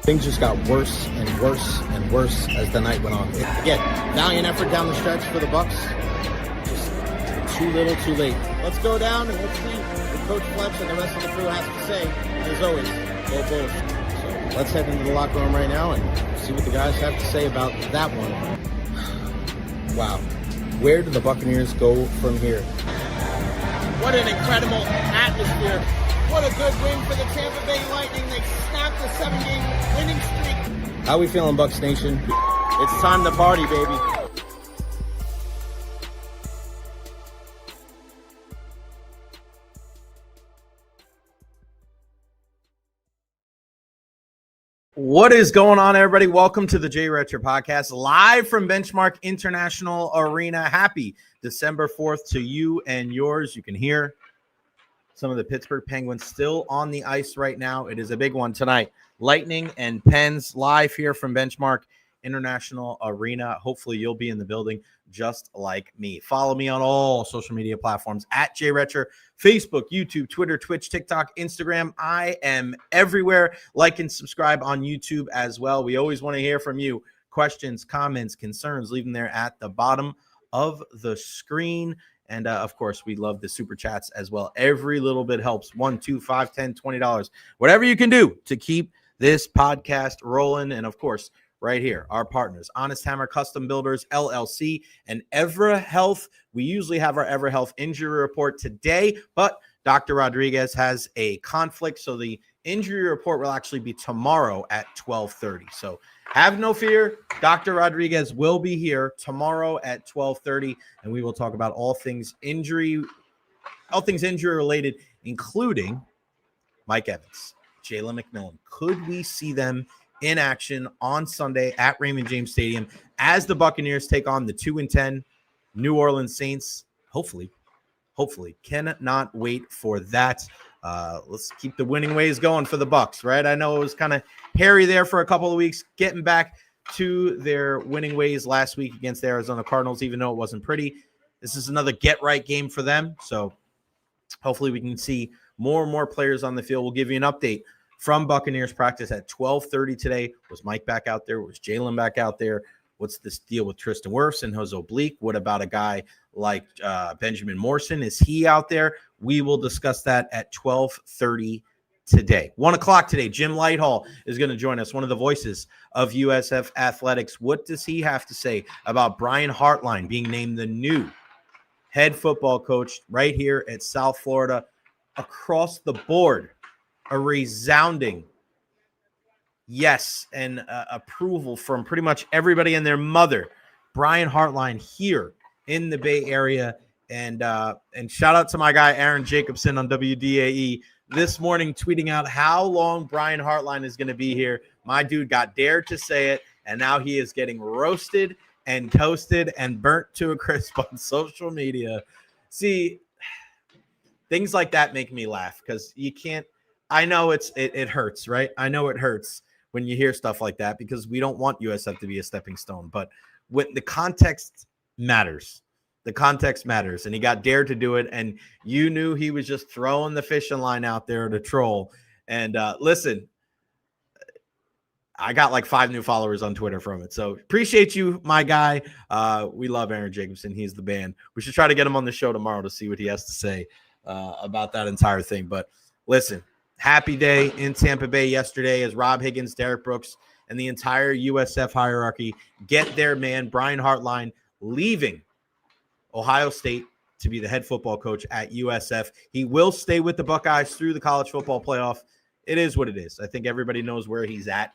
Things just got worse and worse and worse as the night went on. Again, valiant effort down the stretch for the Bucs. Just too little, too late. Let's go down and let's see what Coach Fletch and the rest of the crew has to say. And as always, go Bulls. So let's head into the locker room right now and see what the guys have to say about that one. Wow. Where do the Buccaneers go from here? What an incredible atmosphere. What a good win for the Tampa Bay Lightning. They snapped a 7-game winning streak. How we feeling, Bucs Nation? It's time to party, baby. What is going on, everybody? Welcome to the Recher podcast, live from Benchmark International Arena. Happy December 4th to you and yours. You can hear some of the Pittsburgh Penguins still on the ice right now. It is a big one tonight. Lightning and Pens live here from Benchmark International Arena. Hopefully you'll be in the building just like me. Follow me on all social media platforms at Recher, Facebook, YouTube, Twitter, Twitch, TikTok, Instagram. I am everywhere. Like and subscribe on YouTube as well. We always want to hear from you. Questions, comments, concerns, leave them there at the bottom of the screen. And, of course, we love the super chats as well. Every little bit helps. $1, $2, $5, $10, $20. Whatever you can do to keep this podcast rolling. And, of course, right here, our partners, Honest Hammer Custom Builders, LLC, and Evra Health. We usually have our Evra Health injury report today, but Dr. Rodriguez has a conflict, so the injury report will actually be tomorrow at 12:30. So have no fear. Dr. Rodriguez will be here tomorrow at 12:30, and we will talk about all things injury related, including Mike Evans, Jalen McMillan. Could we see them in action on Sunday at Raymond James Stadium as the Buccaneers take on the 2-10 New Orleans Saints? Hopefully. Cannot wait for that. Let's keep the winning ways going for the Bucs, right? I know it was kind of hairy there for a couple of weeks, getting back to their winning ways last week against the Arizona Cardinals, even though it wasn't pretty. This is another get-right game for them, so hopefully we can see more and more players on the field. We'll give you an update from Buccaneers practice at 12:30 today. Was Mike back out there? Was Jalen back out there? What's this deal with Tristan Wirfs and Jose Oblique? What about a guy like Benjamin Morrison? Is he out there? We will discuss that at 12:30 today. 1 o'clock today, Jim Lighthall is going to join us, one of the voices of USF Athletics. What does he have to say about Brian Hartline being named the new head football coach right here at South Florida? Across the board, a resounding yes and approval from pretty much everybody and their mother. Brian Hartline here in the Bay Area. And shout out to my guy, Aaron Jacobson on WDAE this morning, tweeting out how long Brian Hartline is going to be here. My dude got dared to say it, and now he is getting roasted and toasted and burnt to a crisp on social media. See, things like that make me laugh because you can't. I know it hurts, right? I know it hurts when you hear stuff like that because we don't want USF to be a stepping stone. But when the context matters, and he got dared to do it, and you knew he was just throwing the fishing line out there to troll. And listen, I got like 5 new followers on Twitter from it. So appreciate you, my guy. We love Aaron Jacobson. He's the man. We should try to get him on the show tomorrow to see what he has to say about that entire thing. But listen, happy day in Tampa Bay yesterday as Rob Higgins, Derek Brooks, and the entire USF hierarchy get their man, Brian Hartline, leaving Ohio State to be the head football coach at USF. He will stay with the Buckeyes through the college football playoff. It is what it is. I think everybody knows where he's at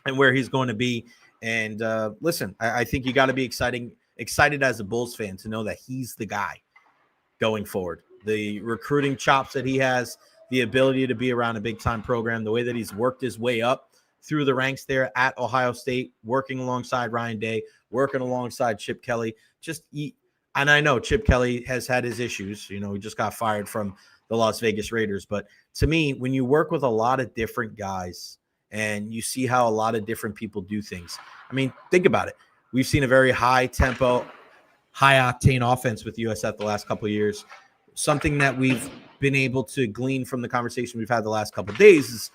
and where he's going to be. And listen, I think you got to be excited as a Bulls fan to know that he's the guy going forward. The recruiting chops that he has, the ability to be around a big-time program, the way that he's worked his way up through the ranks there at Ohio State, working alongside Ryan Day, working alongside Chip Kelly. And I know Chip Kelly has had his issues. You know, he just got fired from the Las Vegas Raiders. But to me, when you work with a lot of different guys and you see how a lot of different people do things, I mean, think about it. We've seen a very high-tempo, high-octane offense with USF the last couple of years. Something that we've been able to glean from the conversation we've had the last couple of days is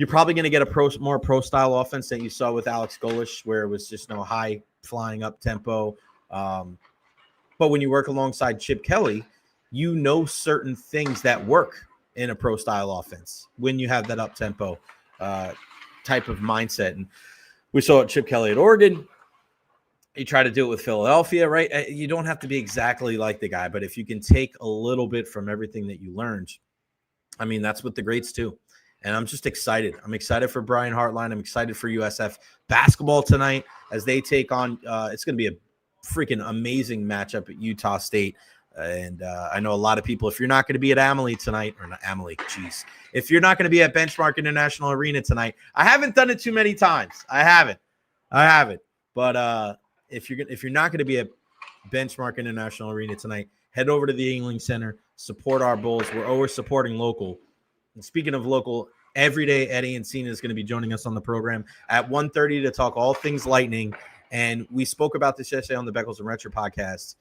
You're probably going to get a more pro style offense than you saw with Alex Golish, where it was just high flying up tempo. But when you work alongside Chip Kelly, you know certain things that work in a pro style offense when you have that up tempo type of mindset. And we saw Chip Kelly at Oregon. You try to do it with Philadelphia, right? You don't have to be exactly like the guy, but if you can take a little bit from everything that you learned, I mean, that's what the greats do. And I'm just excited. I'm excited for Brian Hartline. I'm excited for USF basketball tonight as they take on it's going to be a freaking amazing matchup at Utah State. And I know a lot of people, if you're not going to be at Amalie tonight, or not Amalie, geez, if you're not going to be at Benchmark International Arena tonight, I haven't done it too many times. I haven't. But if you're not going to be at Benchmark International Arena tonight, head over to the Yingling Center, support our Bulls. We're always supporting local. And speaking of local, every day Eddie Encina is going to be joining us on the program at 1:30 to talk all things Lightning. And we spoke about this yesterday on the Beckles and Recher podcast.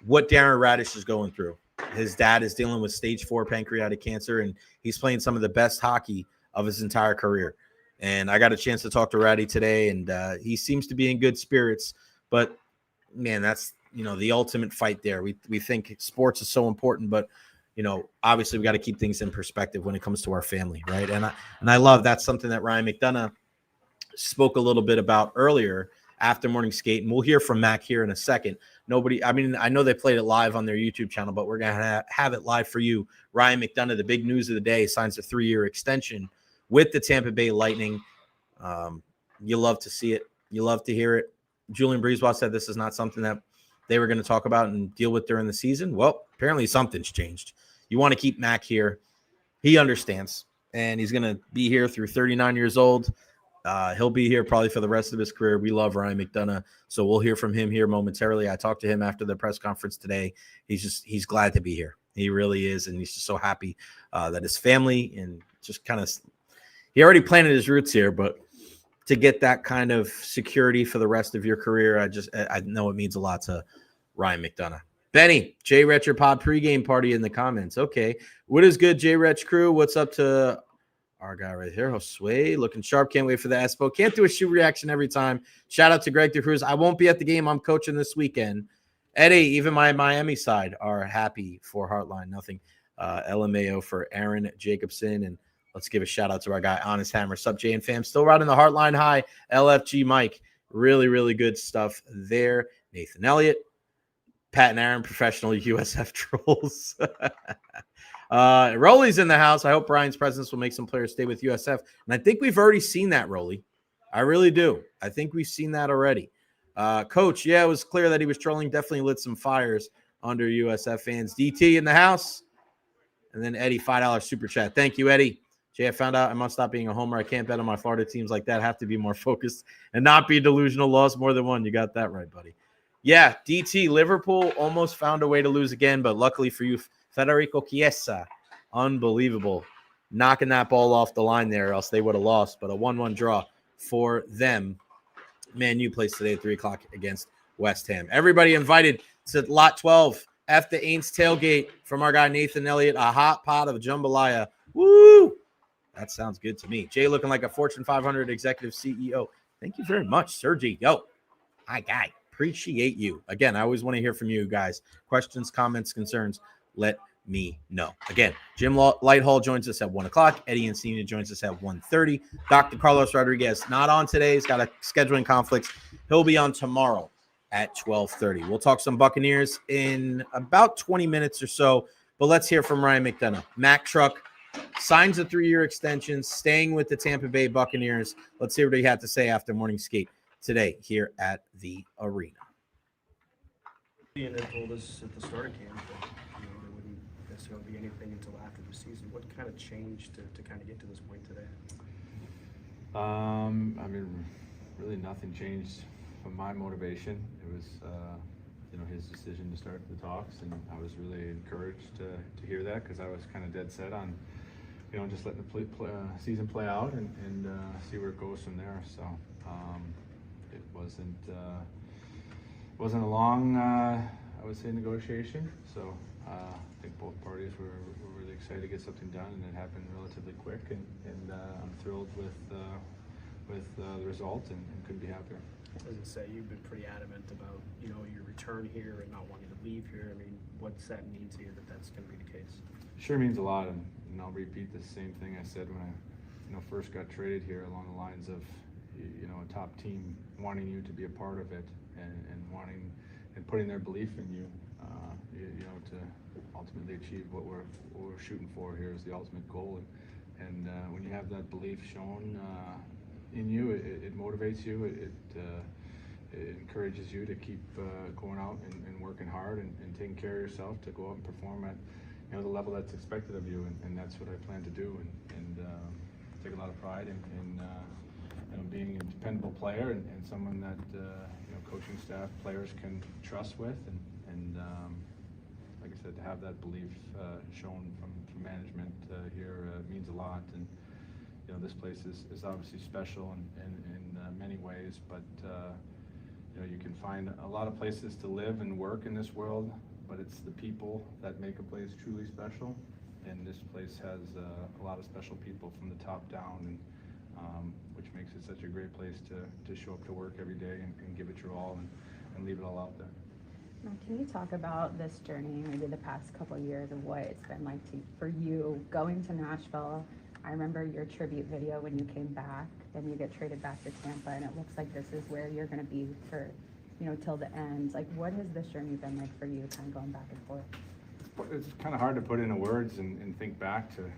What Darren Radish is going through. His dad is dealing with stage 4 pancreatic cancer, and he's playing some of the best hockey of his entire career. And I got a chance to talk to Ratty today, and he seems to be in good spirits. But, man, that's, the ultimate fight there. We think sports is so important, but, obviously we got to keep things in perspective when it comes to our family, right? And I love that's something that Ryan McDonagh spoke a little bit about earlier after morning skate, and we'll hear from Mac here in a second. I know they played it live on their YouTube channel, but we're going to have it live for you. Ryan McDonagh, the big news of the day, signs a 3-year extension with the Tampa Bay Lightning. You love to see it. You love to hear it. Julian Breezewell said this is not something that they were going to talk about and deal with during the season. Well, apparently something's changed. You want to keep Mac here. He understands, and he's going to be here through 39 years old. He'll be here probably for the rest of his career. We love Ryan McDonagh, so we'll hear from him here momentarily. I talked to him after the press conference today. He's glad to be here. He really is, and he's just so happy that his family and just kind of he already planted his roots here, but to get that kind of security for the rest of your career, I know it means a lot to Ryan McDonagh. Benny, J Recher Pod pregame party in the comments. Okay, what is good, J Rech crew? What's up to our guy right here, Josue, looking sharp. Can't wait for the Espo. Can't do a shoe reaction every time. Shout out to Greg DeCruz. I won't be at the game. I'm coaching this weekend. Eddie, even my Miami side are happy for Heartline. Nothing. LMAO for Aaron Jacobson. And let's give a shout out to our guy, Honest Hammer. Sup, Jay and fam. Still riding the Heartline high. LFG Mike. Really, really good stuff there. Nathan Elliott. Pat and Aaron, professional USF trolls. Rolly's in the house. I hope Brian's presence will make some players stay with USF. And I think we've already seen that, Rolly. I really do. I think we've seen that already. Coach, yeah, it was clear that he was trolling. Definitely lit some fires under USF fans. DT in the house. And then Eddie, $5 super chat. Thank you, Eddie. Jay, I found out I must stop being a homer. I can't bet on my Florida teams like that. I have to be more focused and not be delusional. Lost more than one. You got that right, buddy. Yeah, DT, Liverpool almost found a way to lose again, but luckily for you, Federico Chiesa, unbelievable. Knocking that ball off the line there, or else they would have lost. But a 1-1 draw for them. Man U plays today at 3 o'clock against West Ham. Everybody invited to Lot 12, F the Aints tailgate from our guy Nathan Elliott. A hot pot of jambalaya. Woo! That sounds good to me. Jay looking like a Fortune 500 executive CEO. Thank you very much, Sergi. Yo, hi, guy. Appreciate you. Again, I always want to hear from you guys. Questions, comments, concerns, let me know. Again, Jim Lighthall joins us at 1 o'clock. Eddie Encina joins us at 1:30. Dr. Carlos Rodriguez not on today. He's got a scheduling conflicts. He'll be on tomorrow at 12:30. We'll talk some Buccaneers in about 20 minutes or so, but let's hear from Ryan McDonagh. Mack Truck signs a 3-year extension, staying with the Tampa Bay Buccaneers. Let's hear what he had to say after morning skate today here at the arena. And they told us at the start of camp that there wouldn't necessarily be anything until after the season. What kind of changed to kind of get to this point today? I mean, really nothing changed from my motivation. It was, his decision to start the talks, and I was really encouraged to hear that because I was kind of dead set on, just letting the season play out and see where it goes from there. So it wasn't a long, I would say, negotiation. So I think both parties were really excited to get something done, and it happened relatively quick, and I'm thrilled with the result, and couldn't be happier. As I say, you've been pretty adamant about, your return here and not wanting to leave here. I mean, what's that mean to you that that's going to be the case? Sure means a lot, and I'll repeat the same thing I said when I first got traded here, along the lines of a top team wanting you to be a part of it, and wanting and putting their belief in you, to ultimately achieve what we're shooting for here is the ultimate goal. And when you have that belief shown in you, it motivates you. It encourages you to keep going out and working hard and taking care of yourself, to go out and perform at the level that's expected of you, and that's what I plan to do, and take a lot of pride in being a dependable player and someone that coaching staff, players can trust with, and like I said, to have that belief shown from management here means a lot. And this place is obviously special in many ways, but you can find a lot of places to live and work in this world, but it's the people that make a place truly special, and this place has a lot of special people from the top down, and which makes it such a great place to show up to work every day and give it your all and leave it all out there. Now, can you talk about this journey, maybe the past couple of years, of what it's been like for you going to Nashville? I remember your tribute video when you came back, then you get traded back to Tampa, and it looks like this is where you're going to be for, till the end. Like, what has this journey been like for you, kind of going back and forth? It's kind of hard to put into words and think back to,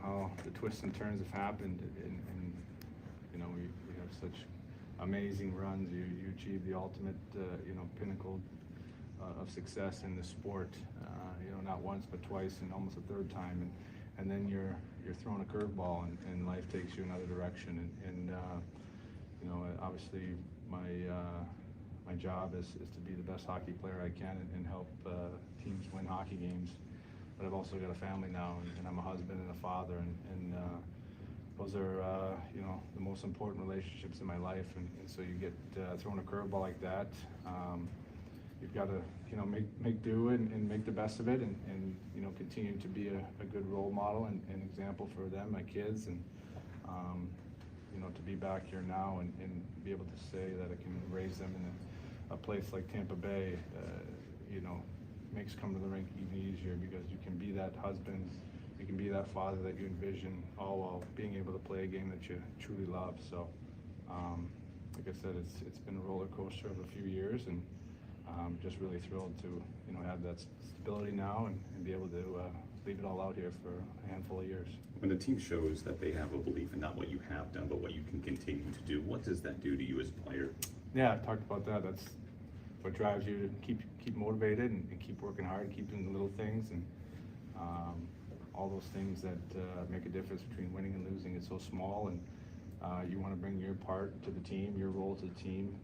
how the twists and turns have happened, and we have such amazing runs. You achieve the ultimate, pinnacle of success in the sport, not once but twice and almost a third time, and then you're thrown a curveball, and life takes you another direction, and obviously my job is to be the best hockey player I can and help teams win hockey games. But I've also got a family now, and I'm a husband and a father, and those are the most important relationships in my life, and so you get thrown a curveball like that. You've got to make do and make the best of it, and continue to be a good role model and example for them, my kids, and to be back here now and be able to say that I can raise them in a place like Tampa Bay, makes coming to the rink even easier, because you can be that husband, you can be that father that you envision, all while being able to play a game that you truly love. So, like I said, it's been a roller coaster of a few years, and just really thrilled to have that stability now and be able to leave it all out here for a handful of years. When the team shows that they have a belief in not what you have done, but what you can continue to do, what does that do to you as a player? Yeah, I talked about that. That's what drives you to keep motivated and keep working hard, keep doing the little things, and all those things that make a difference between winning and losing. It's so small, and you want to bring your part to the team, your role to the team,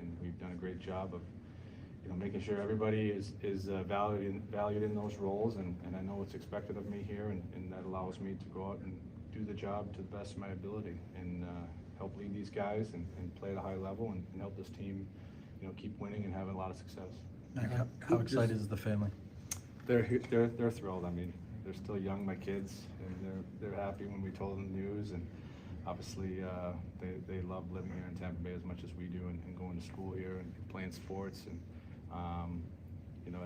and we've done a great job of making sure everybody is valued in those roles, and I know what's expected of me here, and that allows me to go out and do the job to the best of my ability, and help lead these guys and play at a high level, and help this team keep winning and having a lot of success. How excited is the family? They're thrilled. I mean, they're still young, my kids, and they're happy when we told them the news, and obviously they love living here in Tampa Bay as much as we do, and going to school here and playing sports, and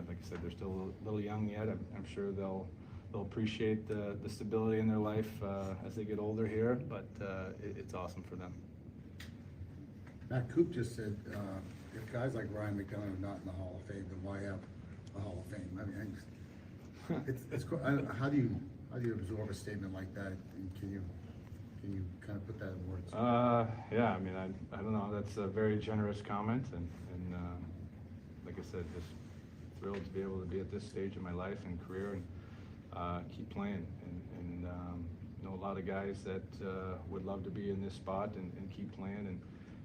like I said, they're still a little young yet. I'm sure they'll appreciate the stability in their life as they get older here, but it's awesome for them. Matt Coop just said, if guys like Ryan McDonagh are not in the Hall of Fame, then why have a Hall of Fame? I mean, how do you absorb a statement like that? And can you kind of put that in words? Yeah, I mean, I don't know. That's a very generous comment, and like I said, just thrilled to be able to be at this stage of my life and career, and keep playing, and know a lot of guys that would love to be in this spot and keep playing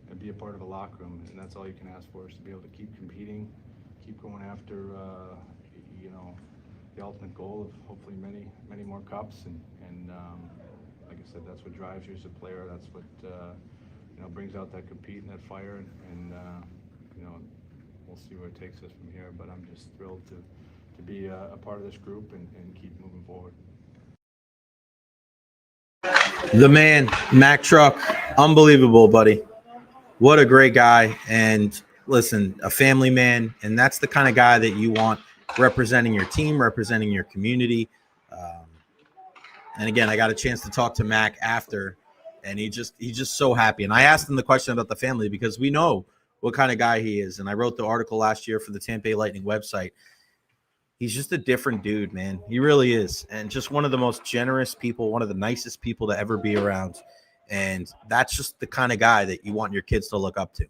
and be a part of a locker room, and that's all you can ask for, is to be able to keep competing, keep going after the ultimate goal of hopefully many more cups, and like I said, that's what drives you as a player. That's what brings out that compete and that fire, and we'll see where it takes us from here, but I'm just thrilled to be a part of this group and keep moving forward. The man, Mac Truck, unbelievable, buddy. What a great guy. And listen, a family man. And that's the kind of guy that you want representing your team, representing your community. And again, I got a chance to talk to Mac after, and he's just so happy. And I asked him the question about the family because we know what kind of guy he is. And I wrote the article last year for the Tampa Bay Lightning website. He's just a different dude, man. He really is. And just one of the most generous people, one of the nicest people to ever be around. And that's just the kind of guy that you want your kids to look up to.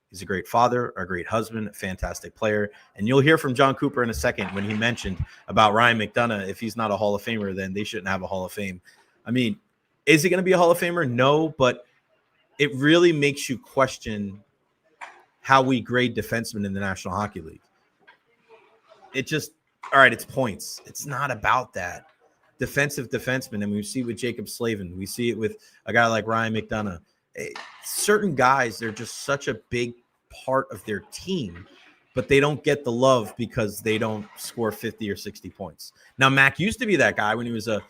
He's a great father, a great husband, a fantastic player. And you'll hear from Jon Cooper in a second when he mentioned about Ryan McDonagh. If he's not a Hall of Famer, then they shouldn't have a Hall of Fame. I mean, is he going to be a Hall of Famer? No, but it really makes you question how we grade defensemen in the National Hockey League. It just, all right, it's points. It's not about that. Defensive defensemen, and we see it with Jacob Slavin. We see it with a guy like Ryan McDonagh. Certain guys, they're just such a big part of their team, but they don't get the love because they don't score 50 or 60 points. Now, Mac used to be that guy when he was a,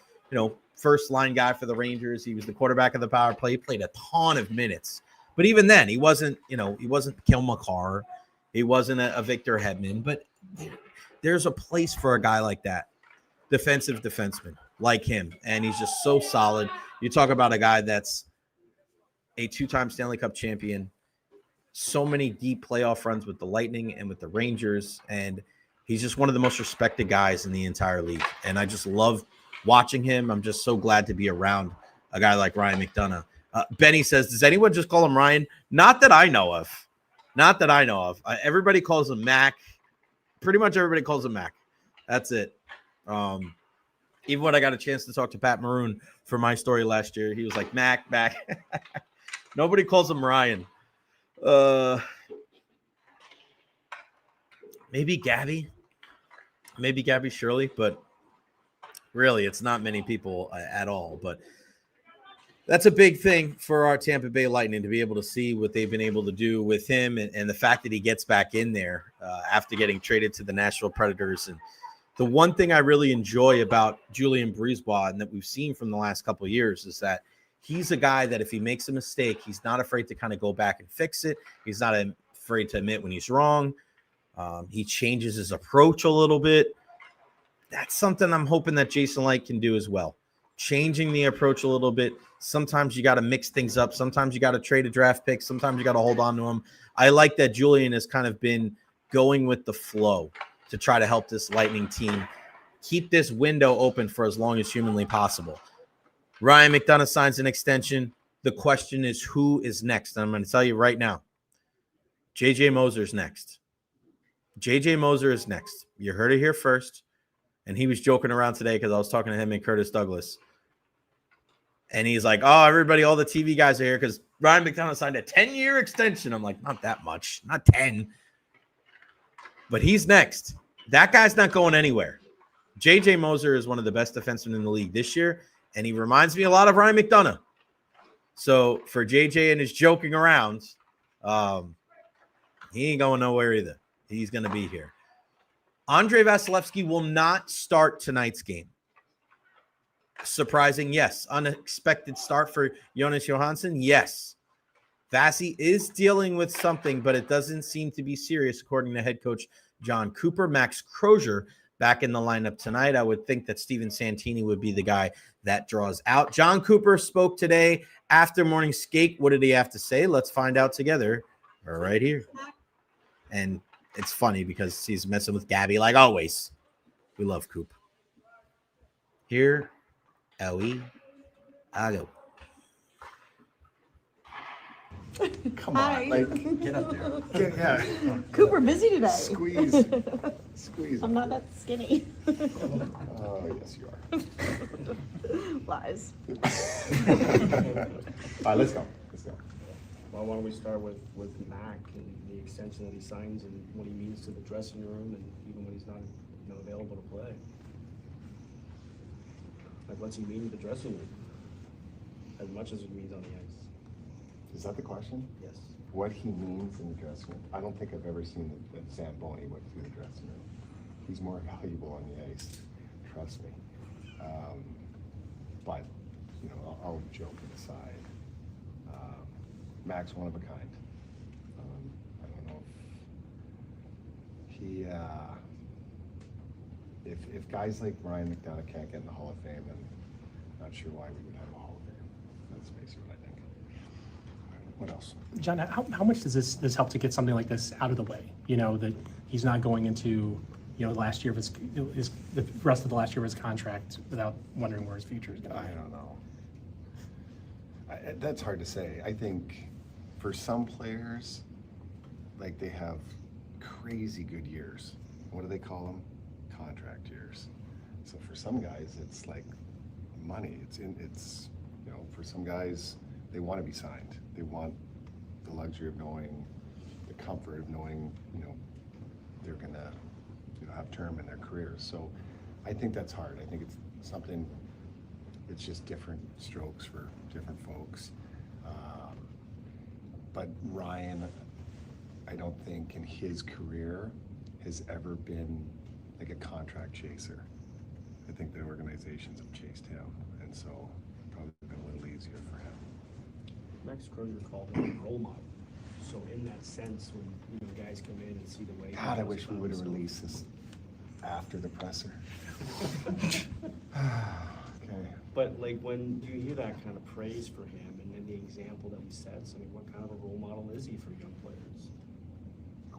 first line guy for the Rangers. He was the quarterback of the power play. He played a ton of minutes, but even then he wasn't Kyle McCarr. He wasn't a Victor Hedman, but there's a place for a guy like that. Defensive defenseman like him. And he's just so solid. You talk about a guy that's a two-time Stanley Cup champion, so many deep playoff runs with the Lightning and with the Rangers, and he's just one of the most respected guys in the entire league. And I just love watching him. I'm just so glad to be around a guy like Ryan McDonagh. Benny says, does anyone just call him Ryan? Not that I know of. Everybody calls him Mac. Pretty much everybody calls him Mac. That's it. Even when I got a chance to talk to Pat Maroon for my story last year, he was like, Mac. Nobody calls him Ryan. Maybe Gabby Shirley, but really it's not many people at all. But that's a big thing for our Tampa Bay Lightning to be able to see what they've been able to do with him, and the fact that he gets back in there after getting traded to the Nashville Predators. And the one thing I really enjoy about Julien Brisebois and that we've seen from the last couple of years is that he's a guy that if he makes a mistake, he's not afraid to kind of go back and fix it. He's not afraid to admit when he's wrong. He changes his approach a little bit. That's something I'm hoping that Jason Licht can do as well. Changing the approach a little bit. Sometimes you got to mix things up. Sometimes you got to trade a draft pick. Sometimes you got to hold on to him. I like that Julien has kind of been going with the flow to try to help this Lightning team keep this window open for as long as humanly possible. Ryan McDonagh signs an extension. The question is, who is next? And I'm going to tell you right now, J.J. Moser is next. J.J. Moser is next. You heard it here first. And he was joking around today because I was talking to him and Curtis Douglas. And he's like, oh, everybody, all the TV guys are here because Ryan McDonagh signed a 10-year extension. I'm like, not that much, not 10. But he's next. That guy's not going anywhere. J.J. Moser is one of the best defensemen in the league this year, and he reminds me a lot of Ryan McDonagh. So for J.J. and his joking around, he ain't going nowhere either. He's going to be here. Andrei Vasilevsky will not start tonight's game. Surprising, yes. Unexpected start for Jonas Johansson, yes. Vasi is dealing with something, but it doesn't seem to be serious, according to head coach Jon Cooper. Max Crozier back in the lineup tonight. I would think that Steven Santini would be the guy that draws out. Jon Cooper spoke today after morning skate. What did he have to say? Let's find out together right here. And it's funny because he's messing with Gabby like always. We love Coop. Here we go. Come Hi. on, like, get up there. Yeah. Cooper, busy today. Squeeze. Squeeze. I'm not that skinny. Oh, yes, you are. Lies. All right, let's go. Well, why don't we start with Mac and the extension that he signs and what he means to the dressing room and even when he's not available to play. Like, what's he mean to the dressing room? As much as it means on the ice. Is that the question? Yes. What he means in the dressing room? I don't think I've ever seen that Sam Boney went through the dressing room. He's more valuable on the ice. Trust me. But, all joking aside, Mac's one of a kind. I don't know if he, if guys like Brian McDonagh can't get in the Hall of Fame, then I'm not sure why we would have a Hall of Fame. That's basically what I think. What else? John, how much does this help to get something like this out of the way? You know, that he's not going into, you know, last year of the rest of the last year of his contract without wondering where his future is going to be. I don't know. That's hard to say. I think for some players, like they have crazy good years. What do they call them? Contract years. So for some guys, it's like money. It's you know, for some guys, they want to be signed. They want the luxury of knowing, the comfort of knowing, you know, they're gonna, you know, have term in their careers. So I think that's hard. I think it's something. It's just different strokes for different folks. But Ryan, I don't think in his career has ever been like a contract chaser. I think the organizations have chased him, and so probably been a little easier for him. Max Crozier called him a role model. So in that sense, when you know guys come in and see the way. God, I wish we would have released this after the presser. Okay. But like when you hear that kind of praise for him and then the example that he sets, I mean, what kind of a role model is he for young players?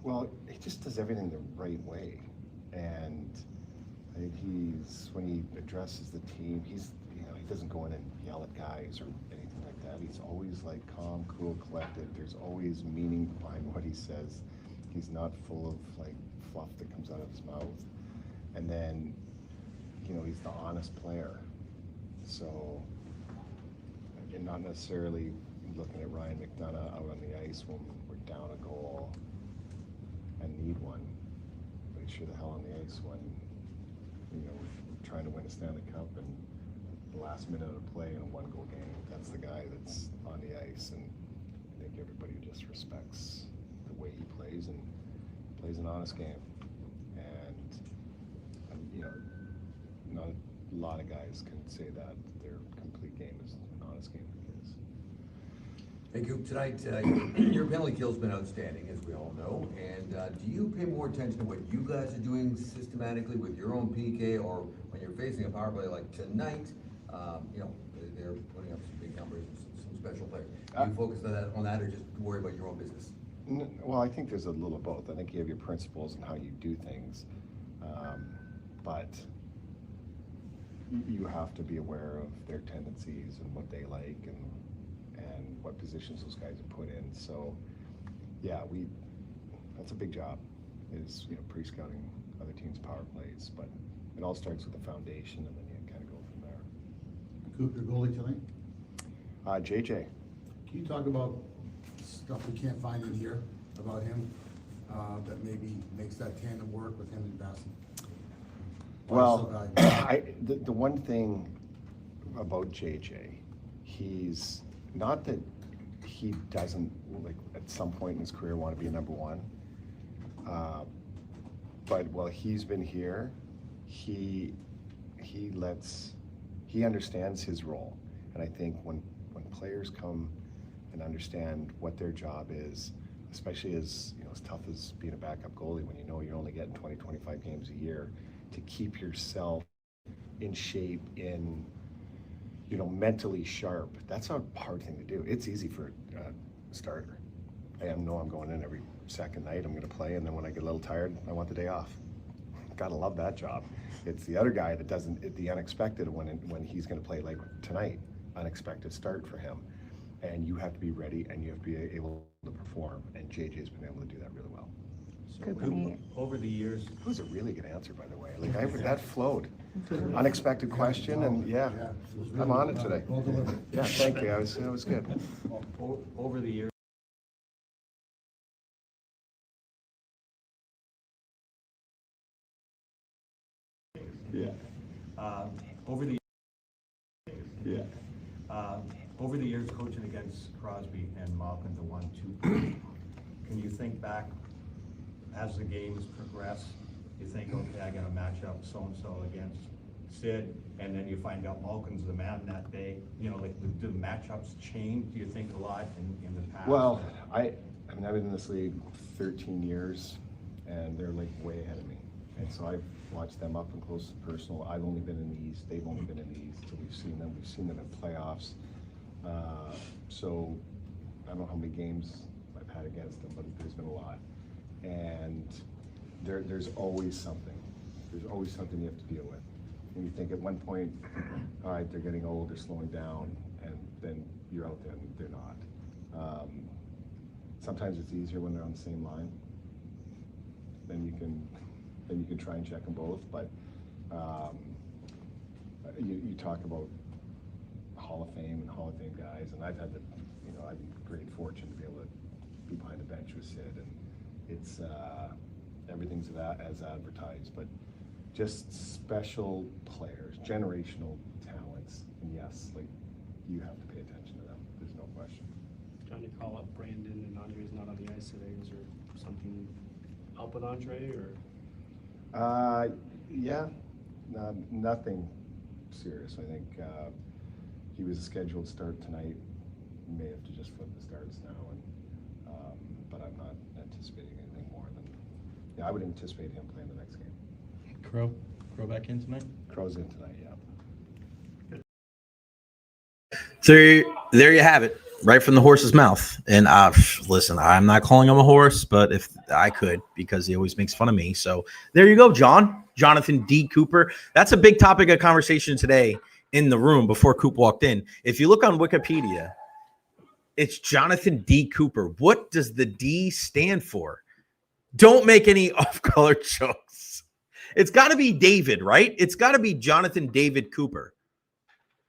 Well, he just does everything the right way, and I think when he addresses the team, he doesn't go in and yell at guys or anything like that. He's always like calm, cool, collected. There's always meaning behind what he says. He's not full of like fluff that comes out of his mouth. And then, you know, he's the honest player. So, and not necessarily looking at Ryan McDonagh out on the ice when we're down a goal and need one, but he's sure the hell on the ice when, you know, we're trying to win a Stanley Cup and the last minute of play in a one-goal game. That's the guy that's on the ice, and I think everybody just respects the way he plays and plays an honest game. And you know, not a lot of guys can say that their complete game is an honest game like his. Hey, Coop, tonight, your penalty kill's been outstanding, as we all know, and do you pay more attention to what you guys are doing systematically with your own PK, or when you're facing a power play like tonight, you know, they're putting up some big numbers and some special players. Do you focus on that, or just worry about your own business? Well, I think there's a little of both. I think you have your principles and how you do things, but you have to be aware of their tendencies and what they like and what positions those guys are put in. So, yeah, that's a big job, is, you know, pre-scouting other teams' power plays, but it all starts with the foundation, and then you kind of go from there. Coop, your goalie tonight? JJ. Can you talk about stuff we can't find in here about him, that maybe makes that tandem work with him and Basson? Well, the one thing about JJ, he's not that he doesn't, like, at some point in his career want to be a number one, but while he's been here, he understands his role. And I think when players come and understand what their job is, especially as, you know, as tough as being a backup goalie, when you know you're only getting 20, 25 games a year, to keep yourself in shape, in, you know, mentally sharp, that's a hard thing to do. It's easy for a starter. I know I'm going in every second night, I'm going to play, and then when I get a little tired, I want the day off. Gotta love that job. It's the other guy that doesn't, the unexpected when he's going to play, like tonight, unexpected start for him. And you have to be ready, and you have to be able to perform, and JJ's been able to do that really well. So over the years, It was a really good answer, by the way. Like, that flowed. Unexpected question, and yeah, I'm on it today. Well delivered. Yeah, thank you. That was good. over the years. Yeah. Over the years coaching against Crosby and Malkin, the 1-2, can you think back as the games progress, you think, okay, I gotta match up so-and-so against Sid, and then you find out Malkin's the man that day. You know, like, do the matchups change, do you think, a lot in the past? Well, I mean, I've been in this league 13 years, and they're like way ahead of me. And so I've watched them up and close and personal. I've only been in the East. They've only been in the East. So we've seen them. We've seen them in playoffs. So I don't know how many games I've had against them, but there's been a lot. And there's always something. There's always something you have to deal with. And you think at one point, all right, they're getting old, they're slowing down, and then you're out there and they're not. Sometimes it's easier when they're on the same line. Then you can try and check them both. But you talk about Hall of Fame and Hall of Fame guys, and I've had the, I've been great fortune to be able to be behind the bench with Sid, and it's everything's as advertised, but just special players, generational talents, and yes, like, you have to pay attention to them. There's no question. John, you call up Brandon and Andre's not on the ice today. Is there something up with Andre, or? Yeah, nothing serious. I think he was a scheduled start tonight. May have to just flip the starts now, and but I'm not anticipating anything more than. Yeah, I would anticipate him playing the next game. Crow back in tonight? Crow's in tonight, yeah. So there you have it, right from the horse's mouth. And listen, I'm not calling him a horse, but if I could, because he always makes fun of me. So there you go, Jonathan D. Cooper. That's a big topic of conversation today in the room before Coop walked in. If you look on Wikipedia, it's Jonathan D. Cooper. What does the D stand for? Don't make any off-color jokes. It's got to be David, right? It's got to be Jonathan David Cooper,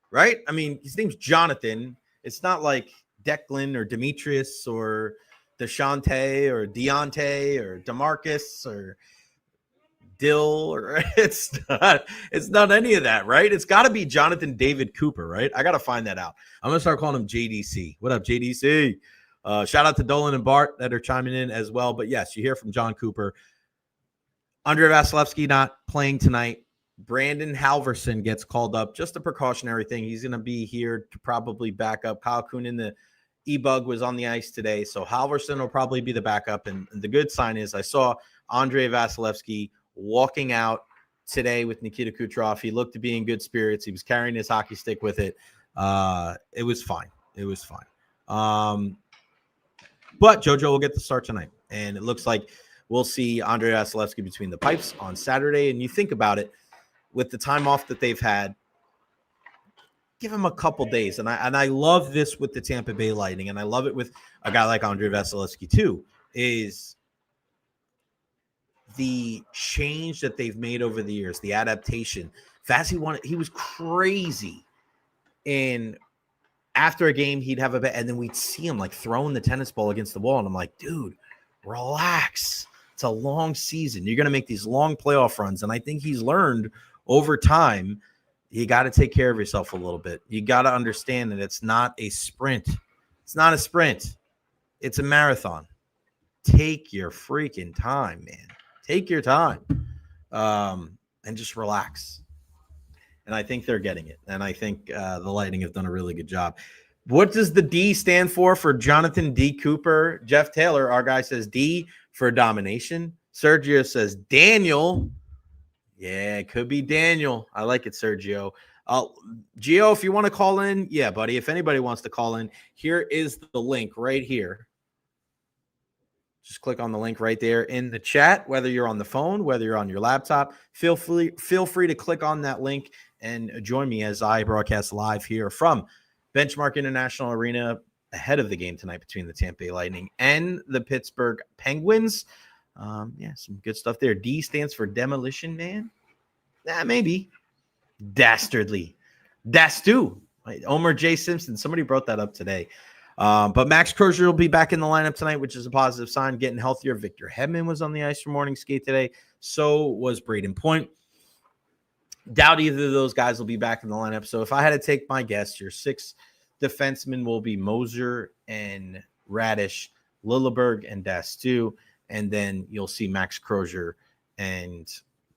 right? I mean, his name's Jonathan. It's not like Declan or Demetrius or DeShante or Deontay or DeMarcus or Dill, or it's not any of that, right? It's got to be Jonathan David Cooper, right? I got to find that out. I'm going to start calling him JDC. What up, JDC? Shout out to Dolan and Bart that are chiming in as well. But yes, you hear from Jon Cooper. Andrei Vasilevsky not playing tonight. Brandon Halverson gets called up. Just a precautionary thing. He's going to be here to probably back up. Kyle Kunin, the E-Bug, was on the ice today. So Halverson will probably be the backup. And the good sign is I saw Andrei Vasilevsky walking out today with Nikita Kucherov. He looked to be in good spirits. He was carrying his hockey stick with it. It was fine. It was fine. But JoJo will get the start tonight. And it looks like we'll see Andrei Vasilevsky between the pipes on Saturday. And you think about it, with the time off that they've had, give him a couple days. And I love this with the Tampa Bay Lightning, and I love it with a guy like Andrei Vasilevsky too, is the change that they've made over the years, the adaptation. He was crazy. And after a game, he'd have a bet, and then we'd see him like throwing the tennis ball against the wall. And I'm like, dude, relax. It's a long season. You're going to make these long playoff runs. And I think he's learned over time, you got to take care of yourself a little bit. You got to understand that it's not a sprint. It's not a sprint. It's a marathon. Take your freaking time, man. Take your time and just relax. And I think they're getting it. And I think the Lightning have done a really good job. What does the D stand for Jonathan D. Cooper? Jeff Taylor, our guy, says D for domination. Sergio says Daniel. Yeah, it could be Daniel. I like it, Sergio. Gio, if you want to call in, yeah, buddy. If anybody wants to call in, here is the link right here. Just click on the link right there in the chat, whether you're on the phone, whether you're on your laptop. Feel free to click on that link and join me as I broadcast live here from Benchmark International Arena ahead of the game tonight between the Tampa Bay Lightning and the Pittsburgh Penguins. Yeah, some good stuff there. D stands for Demolition Man. Maybe. Dastardly. Dastu. Omer J. Simpson. Somebody brought that up today. But Max Crozier will be back in the lineup tonight, which is a positive sign, getting healthier. Victor Hedman was on the ice for morning skate today. So was Braden Point. Doubt either of those guys will be back in the lineup. So if I had to take my guess, your 6 defensemen will be Moser and Radish, Lilleberg and Dastu. And then you'll see Max Crozier and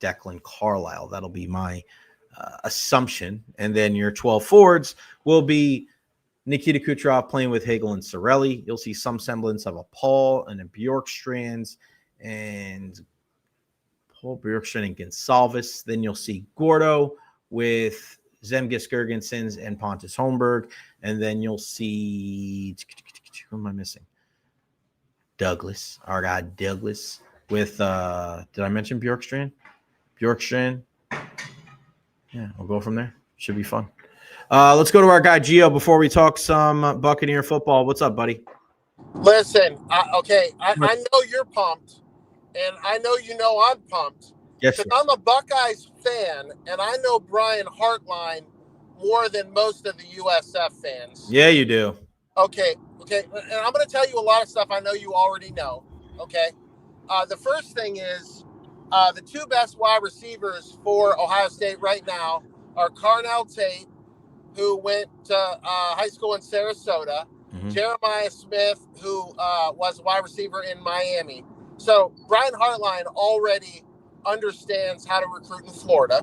Declan Carlisle. That'll be my assumption. And then your 12 forwards will be Nikita Kucherov playing with Hagel and Sorelli. You'll see some semblance of a Paul and a Bjorkstrand and Paul Bjorkstrand and Gonsalves. Then you'll see Gordo with Zemgus Girgensons and Pontus Holmberg. And then you'll see, who am I missing? Douglas, our guy Douglas with, did I mention Bjorkstrand? Bjorkstrand. Yeah, we'll go from there. Should be fun. Let's go to our guy Gio before we talk some Buccaneer football. What's up, buddy? Listen, I know you're pumped, and I know I'm pumped. Yes, because I'm a Buckeyes fan, and I know Brian Hartline more than most of the USF fans. Yeah, you do. Okay, and I'm going to tell you a lot of stuff I know you already know, okay? The first thing is the two best wide receivers for Ohio State right now are Carnell Tate, who went to high school in Sarasota, Jeremiah Smith, who was a wide receiver in Miami. So Brian Hartline already understands how to recruit in Florida.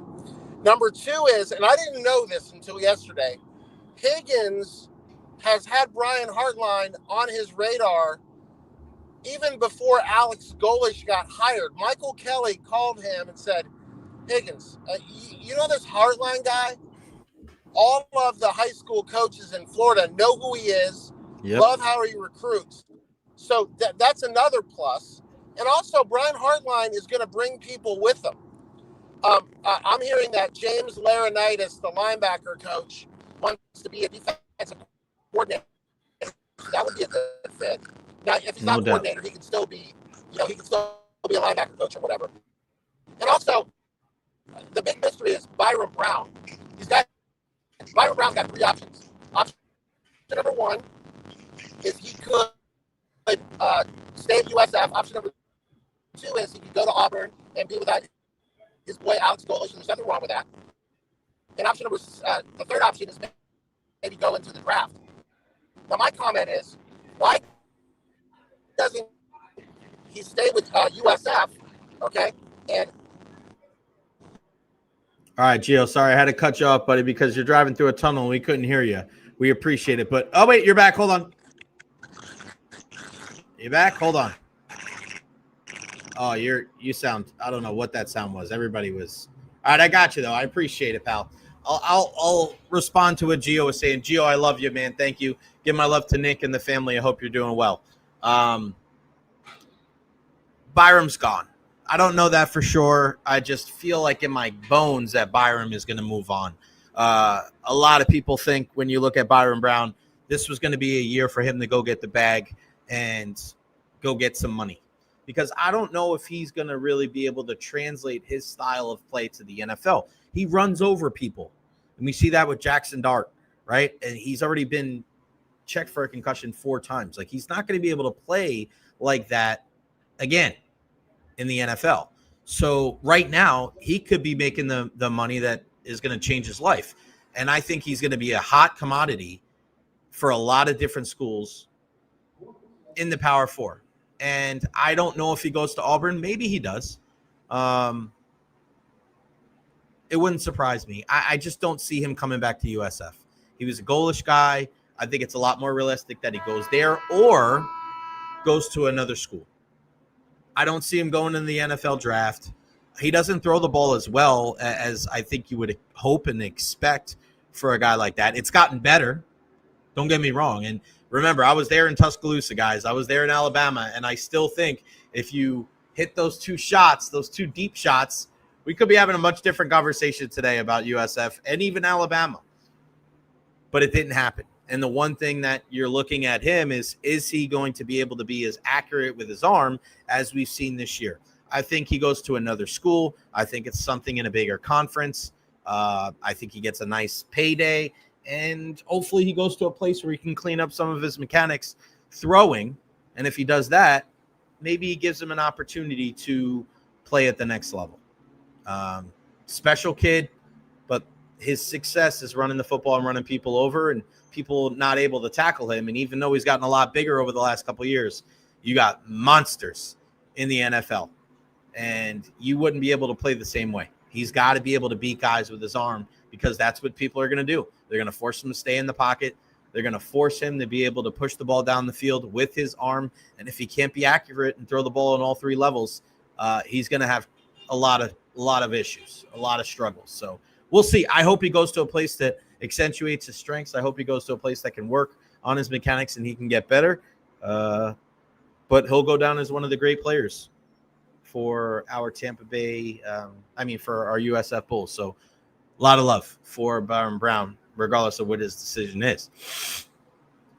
Number two is, and I didn't know this until yesterday, Higgins has had Brian Hartline on his radar even before Alex Golish got hired. Michael Kelly called him and said, Higgins, you know this Hartline guy? All of the high school coaches in Florida know who he is, love how he recruits. So that's another plus. And also, Brian Hartline is going to bring people with him. I'm hearing that James Laurinaitis, the linebacker coach, wants to be a defensive coordinator. That would be a good fit. Now, if he's not a coordinator, he can still be, he can still be a linebacker coach or whatever. And also, the big mystery is Byron Brown. Byron Brown's got three options. Option number one is he could stay at USF. Option number two is he could go to Auburn and be with his boy Alex Golish. There's nothing wrong with that. And option number, the third option is maybe go into the draft. Now, my comment is, why doesn't he stay with USF? Okay, and all right, Gio, sorry, I had to cut you off, buddy, because you're driving through a tunnel and we couldn't hear you. We appreciate it. But, oh, wait, you're back. Hold on. You back? Hold on. Oh, you sound, I don't know what that sound was. Everybody was. All right, I got you, though. I appreciate it, pal. I'll respond to what Gio was saying. Gio, I love you, man. Thank you. Give my love to Nick and the family. I hope you're doing well. Byram's gone. I don't know that for sure. I just feel like in my bones that Byram is going to move on. A lot of people think when you look at Byron Brown, this was going to be a year for him to go get the bag and go get some money. Because I don't know if he's going to really be able to translate his style of play to the NFL. He runs over people. And we see that with Jackson Dart, right? And he's already been checked for a concussion 4 times. Like, he's not going to be able to play like that again in the NFL. So right now, he could be making the money that is going to change his life. And I think he's going to be a hot commodity for a lot of different schools in the Power 4. And I don't know if he goes to Auburn. Maybe he does. It wouldn't surprise me. I just don't see him coming back to USF. He was a goalish guy. I think it's a lot more realistic that he goes there or goes to another school. I don't see him going in the NFL draft. He doesn't throw the ball as well as I think you would hope and expect for a guy like that. It's gotten better. Don't get me wrong. And remember, I was there in Tuscaloosa, guys. I was there in Alabama, and I still think if you hit those 2 shots, those 2 deep shots, we could be having a much different conversation today about USF and even Alabama. But it didn't happen. And the one thing that you're looking at him is he going to be able to be as accurate with his arm as we've seen this year? I think he goes to another school. I think it's something in a bigger conference. I think he gets a nice payday. And hopefully he goes to a place where he can clean up some of his mechanics throwing. And if he does that, maybe he gives him an opportunity to play at the next level. Special kid, but his success is running the football and running people over and people not able to tackle him. And even though he's gotten a lot bigger over the last couple of years, you got monsters in the NFL. And you wouldn't be able to play the same way. He's got to be able to beat guys with his arm because that's what people are going to do. They're going to force him to stay in the pocket. They're going to force him to be able to push the ball down the field with his arm. And if he can't be accurate and throw the ball on all three levels, he's going to have a lot of issues, a lot of struggles. So we'll see. I hope he goes to a place that accentuates his strengths. I hope he goes to a place that can work on his mechanics and he can get better. But he'll go down as one of the great players for our Tampa Bay, for our USF Bulls. So a lot of love for Byron Brown, regardless of what his decision is.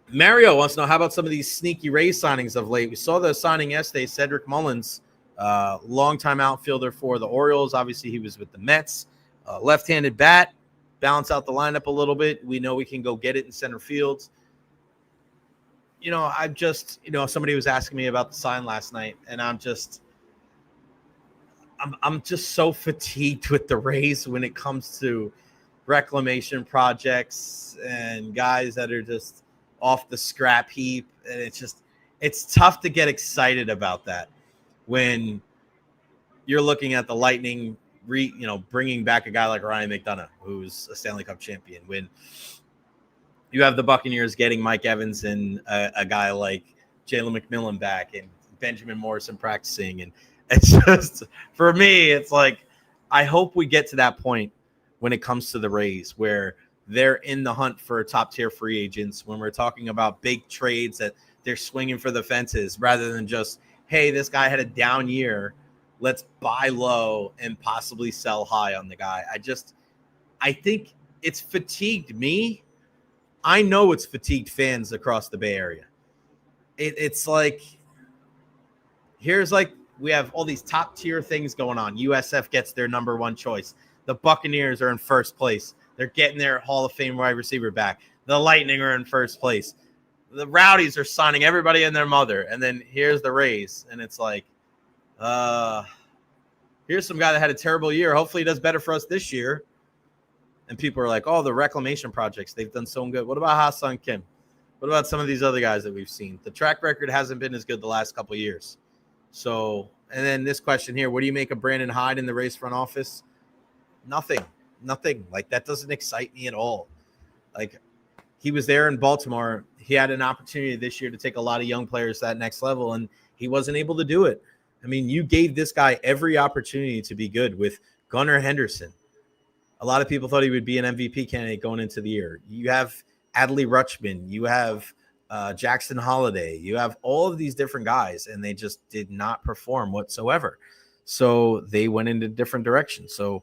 Mario wants to know, how about some of these sneaky Rays signings of late? We saw the signing yesterday, Cedric Mullins, longtime outfielder for the Orioles. Obviously, he was with the Mets. Left-handed bat, balance out the lineup a little bit. We know we can go get it in center field. Somebody was asking me about the sign last night, and I'm just so fatigued with the Rays when it comes to reclamation projects and guys that are just off the scrap heap. And it's tough to get excited about that when you're looking at the Lightning, bringing back a guy like Ryan McDonagh, who's a Stanley Cup champion, when you have the Buccaneers getting Mike Evans and a guy like Jalen McMillan back and Benjamin Morrison practicing. And it's just, for me, it's like, I hope we get to that point when it comes to the Rays where they're in the hunt for top-tier free agents, when we're talking about big trades that they're swinging for the fences rather than just, hey, this guy had a down year, let's buy low and possibly sell high on the guy. I think it's fatigued me. I know it's fatigued fans across the Bay Area. It's like, we have all these top tier things going on. USF gets their number one choice. The Buccaneers are in first place. They're getting their Hall of Fame wide receiver back. The Lightning are in first place. The Rowdies are signing everybody and their mother. And then here's the Rays. And it's like, here's some guy that had a terrible year. Hopefully he does better for us this year. And people are like, oh, the reclamation projects, they've done so good. What about Ha-Seong Kim? What about some of these other guys that we've seen? The track record hasn't been as good the last couple of years. So, and then this question here, what do you make of Brandon Hyde in the Rays front office? Nothing. Like, that doesn't excite me at all. Like, he was there in Baltimore. He had an opportunity this year to take a lot of young players to that next level, and he wasn't able to do it. I mean, you gave this guy every opportunity to be good with Gunnar Henderson. A lot of people thought he would be an MVP candidate going into the year. You have Adley Rutschman. You have Jackson Holiday. You have all of these different guys, and they just did not perform whatsoever. So they went in a different direction. So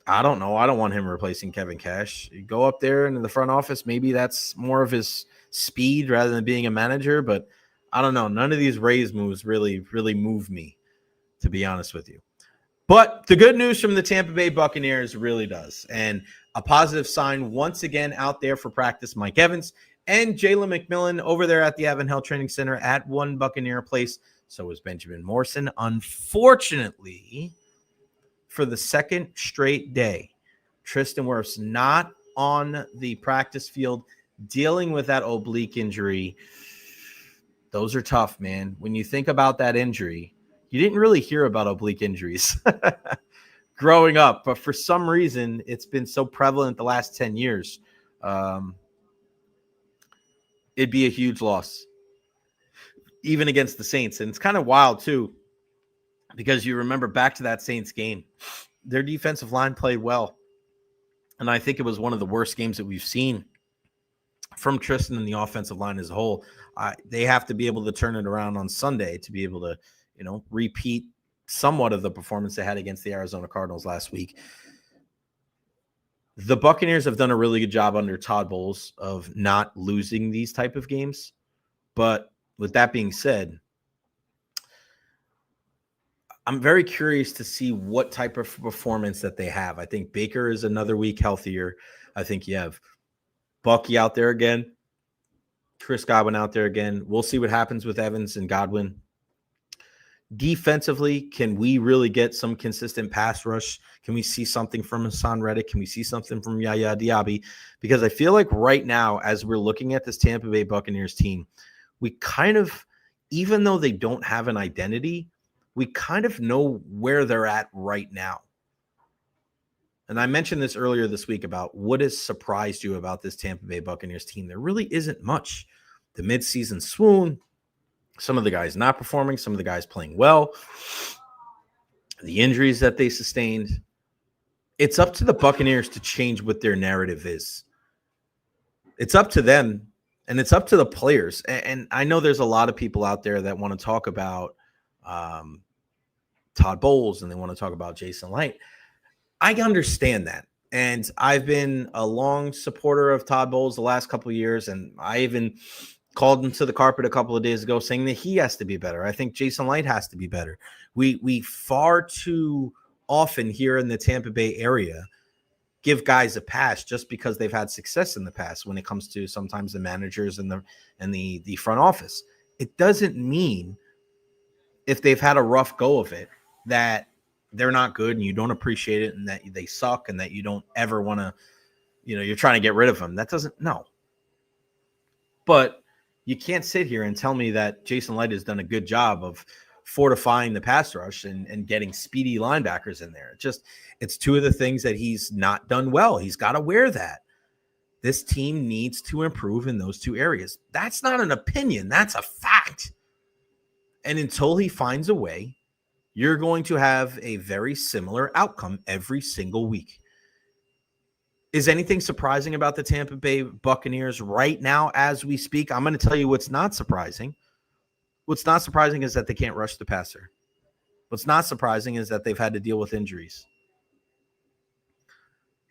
I don't know. I don't want him replacing Kevin Cash. You go up there into the front office. Maybe that's more of his speed rather than being a manager. But I don't know. None of these Rays moves really move me, to be honest with you. But the good news from the Tampa Bay Buccaneers really does. And a positive sign once again out there for practice, Mike Evans and Jalen McMillan over there at the Avon Health Training Center at One Buccaneer Place. So is Benjamin Morrison. Unfortunately, for the second straight day, Tristan Wirfs not on the practice field dealing with that oblique injury. Those are tough, man. When you think about that injury, you didn't really hear about oblique injuries growing up, but for some reason, it's been so prevalent the last 10 years. It'd be a huge loss, even against the Saints. And it's kind of wild, too, because you remember back to that Saints game, their defensive line played well. And I think it was one of the worst games that we've seen from Tristan and the offensive line as a whole. They have to be able to turn it around on Sunday to be able to, repeat somewhat of the performance they had against the Arizona Cardinals last week. The Buccaneers have done a really good job under Todd Bowles of not losing these type of games. But with that being said, I'm very curious to see what type of performance that they have. I think Baker is another week healthier. I think you have Bucky out there again, Chris Godwin out there again. We'll see what happens with Evans and Godwin. Defensively, can we really get some consistent pass rush? Can we see something from Hassan Reddick? Can we see something from Yaya Diaby? Because I feel like right now, as we're looking at this Tampa Bay Buccaneers team, we kind of, even though they don't have an identity, we kind of know where they're at right now. And I mentioned this earlier this week about what has surprised you about this Tampa Bay Buccaneers team. There really isn't much. The midseason swoon, some of the guys not performing, some of the guys playing well, the injuries that they sustained. It's up to the Buccaneers to change what their narrative is. It's up to them, and it's up to the players. And I know there's a lot of people out there that want to talk about Todd Bowles, and they want to talk about Jason Light. I understand that. And I've been a long supporter of Todd Bowles the last couple of years, and I even called him to the carpet a couple of days ago saying that he has to be better. I think Jason Light has to be better. We far too often here in the Tampa Bay area give guys a pass just because they've had success in the past when it comes to sometimes the managers and the front office. It doesn't mean if they've had a rough go of it that they're not good and you don't appreciate it and that they suck and that you don't ever want to, you're trying to get rid of them. That doesn't, no. But you can't sit here and tell me that Jason Light has done a good job of fortifying the pass rush and getting speedy linebackers in there. It's two of the things that he's not done well. He's got to wear that. This team needs to improve in those two areas. That's not an opinion. That's a fact. And until he finds a way, you're going to have a very similar outcome every single week. Is anything surprising about the Tampa Bay Buccaneers right now as we speak? I'm going to tell you what's not surprising. What's not surprising is that they can't rush the passer. What's not surprising is that they've had to deal with injuries.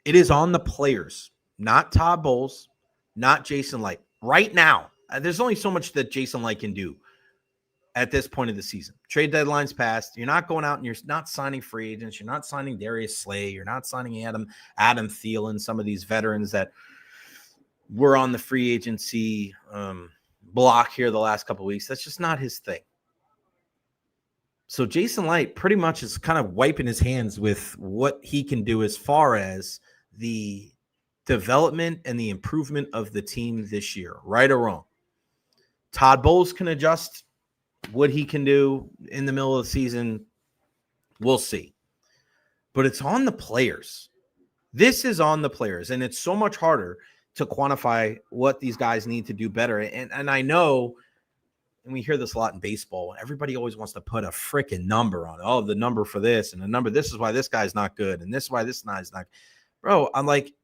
It is on the players, not Todd Bowles, not Jason Light. Right now, there's only so much that Jason Light can do at this point of the season. Trade deadline's passed. You're not going out and you're not signing free agents. You're not signing Darius Slay. You're not signing Adam Thielen, some of these veterans that were on the free agency block here the last couple of weeks. That's just not his thing. So Jason Light pretty much is kind of wiping his hands with what he can do as far as the development and the improvement of the team this year, right or wrong. Todd Bowles can adjust what he can do in the middle of the season. We'll see. But it's on the players. This is on the players, and it's so much harder to quantify what these guys need to do better. And I know, and we hear this a lot in baseball, everybody always wants to put a freaking number on it. Oh, the number for this and the number, this is why this guy's not good, and this is why this guy's not. Bro, I'm like,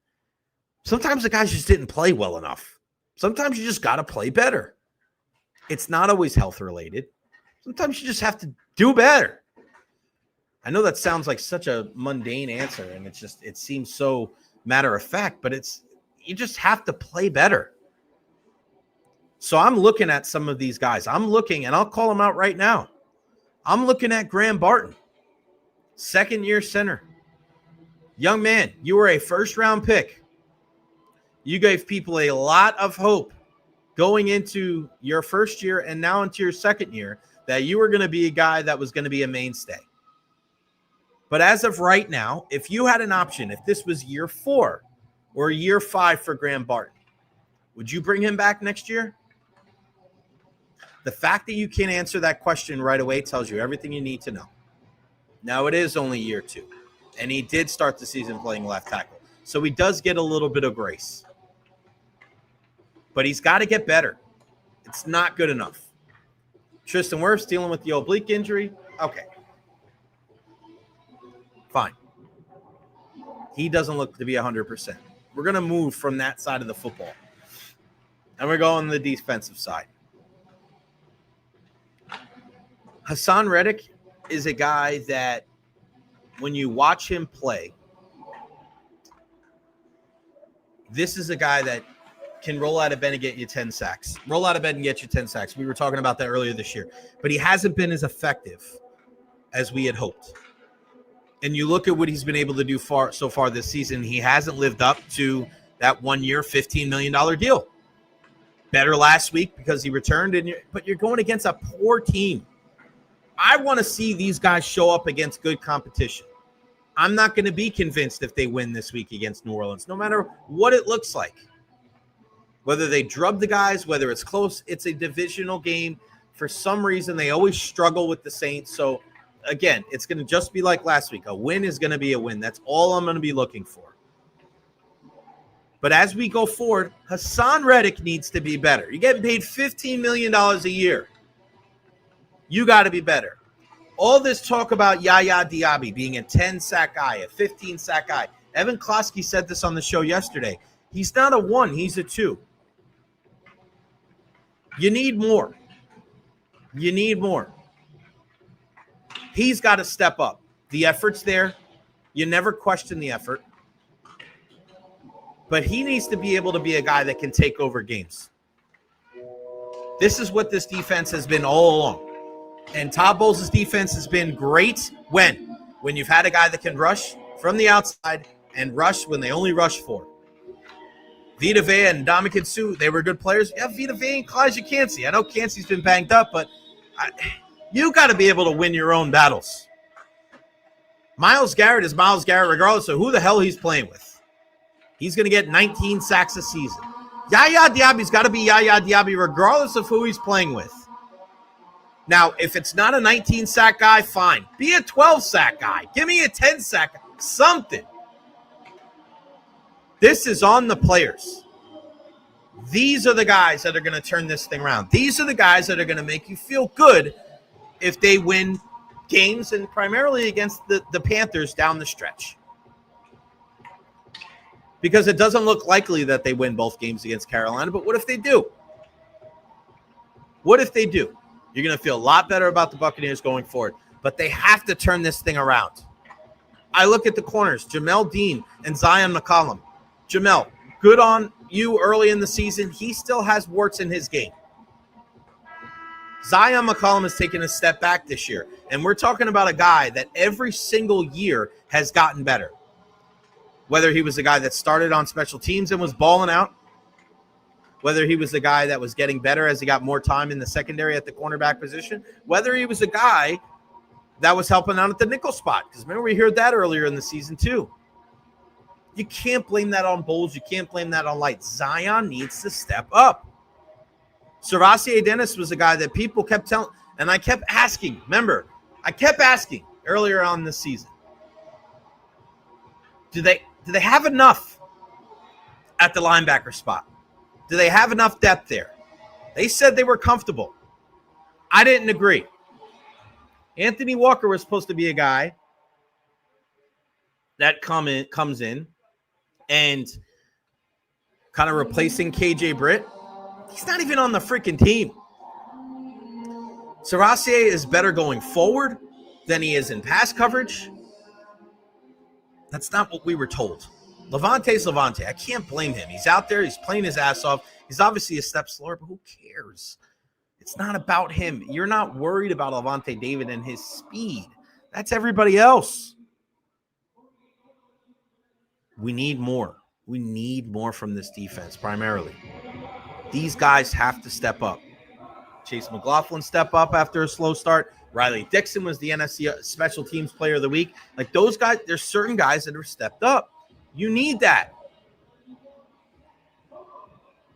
sometimes the guys just didn't play well enough. Sometimes you just got to play better. It's not always health related. Sometimes you just have to do better. I know that sounds like such a mundane answer, and it seems so matter of fact, but you just have to play better. So I'm looking at some of these guys. I'm looking, and I'll call them out right now. I'm looking at Graham Barton, second-year center. Young man, you were a first-round pick. You gave people a lot of hope going into your first year and now into your second year that you were going to be a guy that was going to be a mainstay. But as of right now, if you had an option, if this was year 4 or year 5 for Graham Barton, would you bring him back next year? The fact that you can't answer that question right away tells you everything you need to know. Now, it is only year 2, and he did start the season playing left tackle. So he does get a little bit of grace. But he's got to get better. It's not good enough. Tristan Wirfs dealing with the oblique injury. Okay. Fine. He doesn't look to be 100%. We're going to move from that side of the football. And we're going to the defensive side. Hassan Reddick is a guy that when you watch him play, this is a guy that can roll out of bed and get you 10 sacks. Roll out of bed and get you 10 sacks. We were talking about that earlier this year. But he hasn't been as effective as we had hoped. And you look at what he's been able to do so far this season, he hasn't lived up to that 1-year, $15 million deal. Better last week because he returned, but you're going against a poor team. I want to see these guys show up against good competition. I'm not going to be convinced if they win this week against New Orleans, no matter what it looks like. Whether they drub the guys, whether it's close, it's a divisional game. For some reason, they always struggle with the Saints. So again, it's going to just be like last week. A win is going to be a win. That's all I'm going to be looking for. But as we go forward, Hassan Reddick needs to be better. You're getting paid $15 million a year. You got to be better. All this talk about Yaya Diaby being a 10-sack guy, a 15-sack guy. Evan Klosky said this on the show yesterday. He's not a 1, he's a 2. You need more. You need more. He's got to step up. The effort's there. You never question the effort. But he needs to be able to be a guy that can take over games. This is what this defense has been all along. And Todd Bowles' defense has been great when you've had a guy that can rush from the outside and rush when they only rush 4. Vita Vea and Ndamukong Suh, they were good players. Yeah, Vita Vea and Kalijah Kancey. I know Kancey's been banged up, but you got to be able to win your own battles. Myles Garrett is Myles Garrett regardless of who the hell he's playing with. He's going to get 19 sacks a season. Yaya Diaby's got to be Yaya Diaby regardless of who he's playing with. Now, if it's not a 19-sack guy, fine. Be a 12-sack guy. Give me a 10-sack guy. Something. This is on the players. These are the guys that are going to turn this thing around. These are the guys that are going to make you feel good if they win games, and primarily against the Panthers down the stretch. Because it doesn't look likely that they win both games against Carolina, but what if they do? What if they do? You're going to feel a lot better about the Buccaneers going forward, but they have to turn this thing around. I look at the corners, Jamel Dean and Zion McCollum. Jamel, good on you early in the season. He still has warts in his game. Zion McCollum has taken a step back this year, and we're talking about a guy that every single year has gotten better. Whether he was the guy that started on special teams and was balling out, whether he was the guy that was getting better as he got more time in the secondary at the cornerback position, whether he was the guy that was helping out at the nickel spot. Because remember, we heard that earlier in the season too. You can't blame that on Bowles. You can't blame that on Light. Zion needs to step up. Servassier Dennis was a guy that people kept telling, and I kept asking. Remember, I kept asking earlier on this season. Do they have enough at the linebacker spot? Do they have enough depth there? They said they were comfortable. I didn't agree. Anthony Walker was supposed to be a guy that comes in and kind of replacing KJ Britt. He's not even on the freaking team. Servassier is better going forward than he is in pass coverage. That's not what we were told. Levante's Levante. I can't blame him. He's out there. He's playing his ass off. He's obviously a step slower, but who cares? It's not about him. You're not worried about Levante David and his speed. That's everybody else. We need more. We need more from this defense, primarily. These guys have to step up. Chase McLaughlin step up after a slow start. Riley Dixon was the NFC Special Teams Player of the Week. Like those guys, there's certain guys that have stepped up. You need that.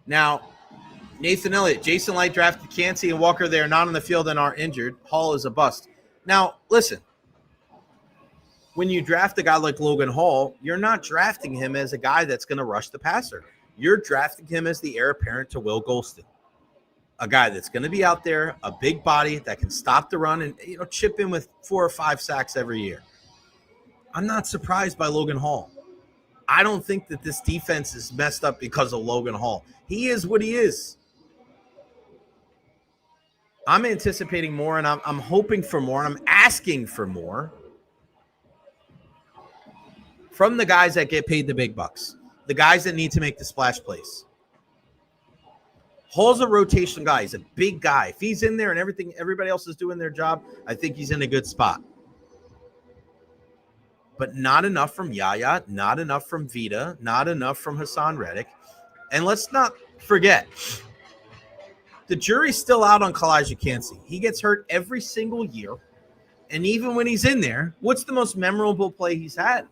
Now, Nathan Elliott, Jason Light drafted Kancey and Walker. They are not on the field and are injured. Hall is a bust. Now, listen. When you draft a guy like Logan Hall, you're not drafting him as a guy that's going to rush the passer. You're drafting him as the heir apparent to Will Golston. A guy that's going to be out there, a big body that can stop the run and chip in with 4 or 5 sacks every year. I'm not surprised by Logan Hall. I don't think that this defense is messed up because of Logan Hall. He is what he is. I'm anticipating more, and I'm hoping for more, and I'm asking for more from the guys that get paid the big bucks, the guys that need to make the splash plays. Hall's a rotation guy. He's a big guy. If he's in there and everybody else is doing their job, I think he's in a good spot. But not enough from Yaya, not enough from Vita, not enough from Hassan Reddick. And let's not forget, the jury's still out on Kalijah Kancey. He gets hurt every single year. And even when he's in there, what's the most memorable play he's had?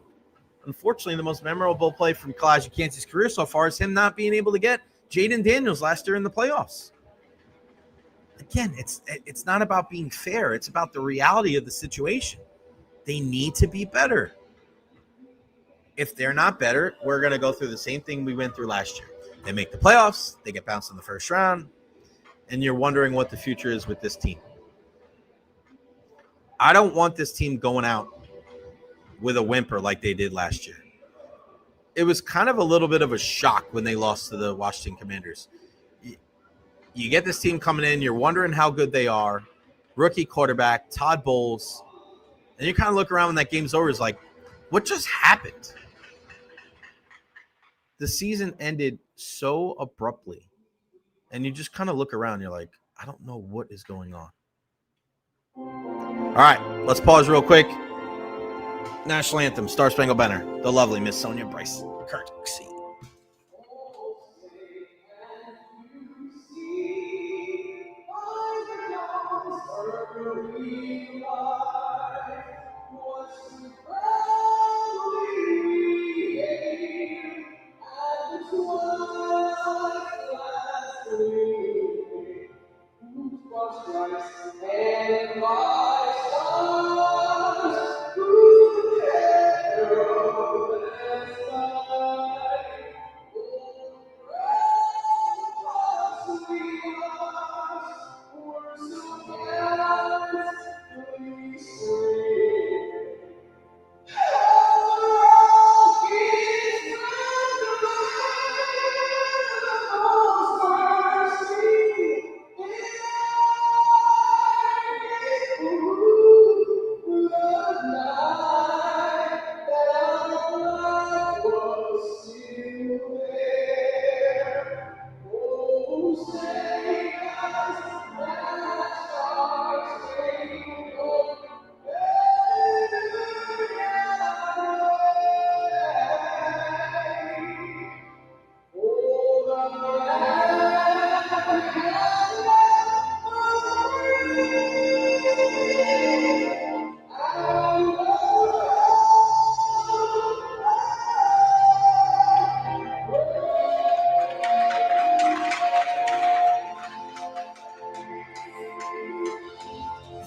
Unfortunately, the most memorable play from Kalijah Kancey's career so far is him not being able to get Jaden Daniels last year in the playoffs. again, it's not about being fair. It's about the reality of the situation. They need to be better. If they're not better, we're going to go through the same thing we went through last year. They make the playoffs, they get bounced in the first round, and you're wondering what the future is with this team. I don't want this team going out with a whimper like they did last year. It was kind of a little bit of a shock when they lost to the Washington Commanders. You get this team coming in, you're wondering how good they are. Rookie quarterback, Todd Bowles. And you kind of look around when that game's over, it's like, what just happened? The season ended so abruptly. And you just kind of look around, you're like, I don't know what is going on. All right, let's pause real quick. National Anthem, Star Spangled Banner, the lovely Miss Sonia Bryce Kirksey.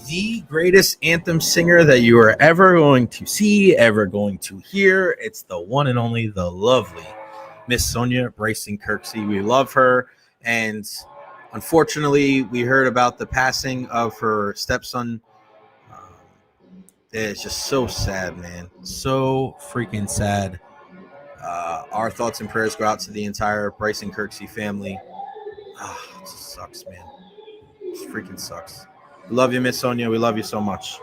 The greatest anthem singer that you are ever going to see, ever going to hear. It's the one and only, the lovely Miss Sonia Bryce Kirksey. We love her. And unfortunately, we heard about the passing of her stepson. It's just so sad, man. So freaking sad. Our thoughts and prayers go out to the entire Bryce Kirksey family. It just sucks, man. It freaking sucks. We love you, Miss Sonia. We love you so much.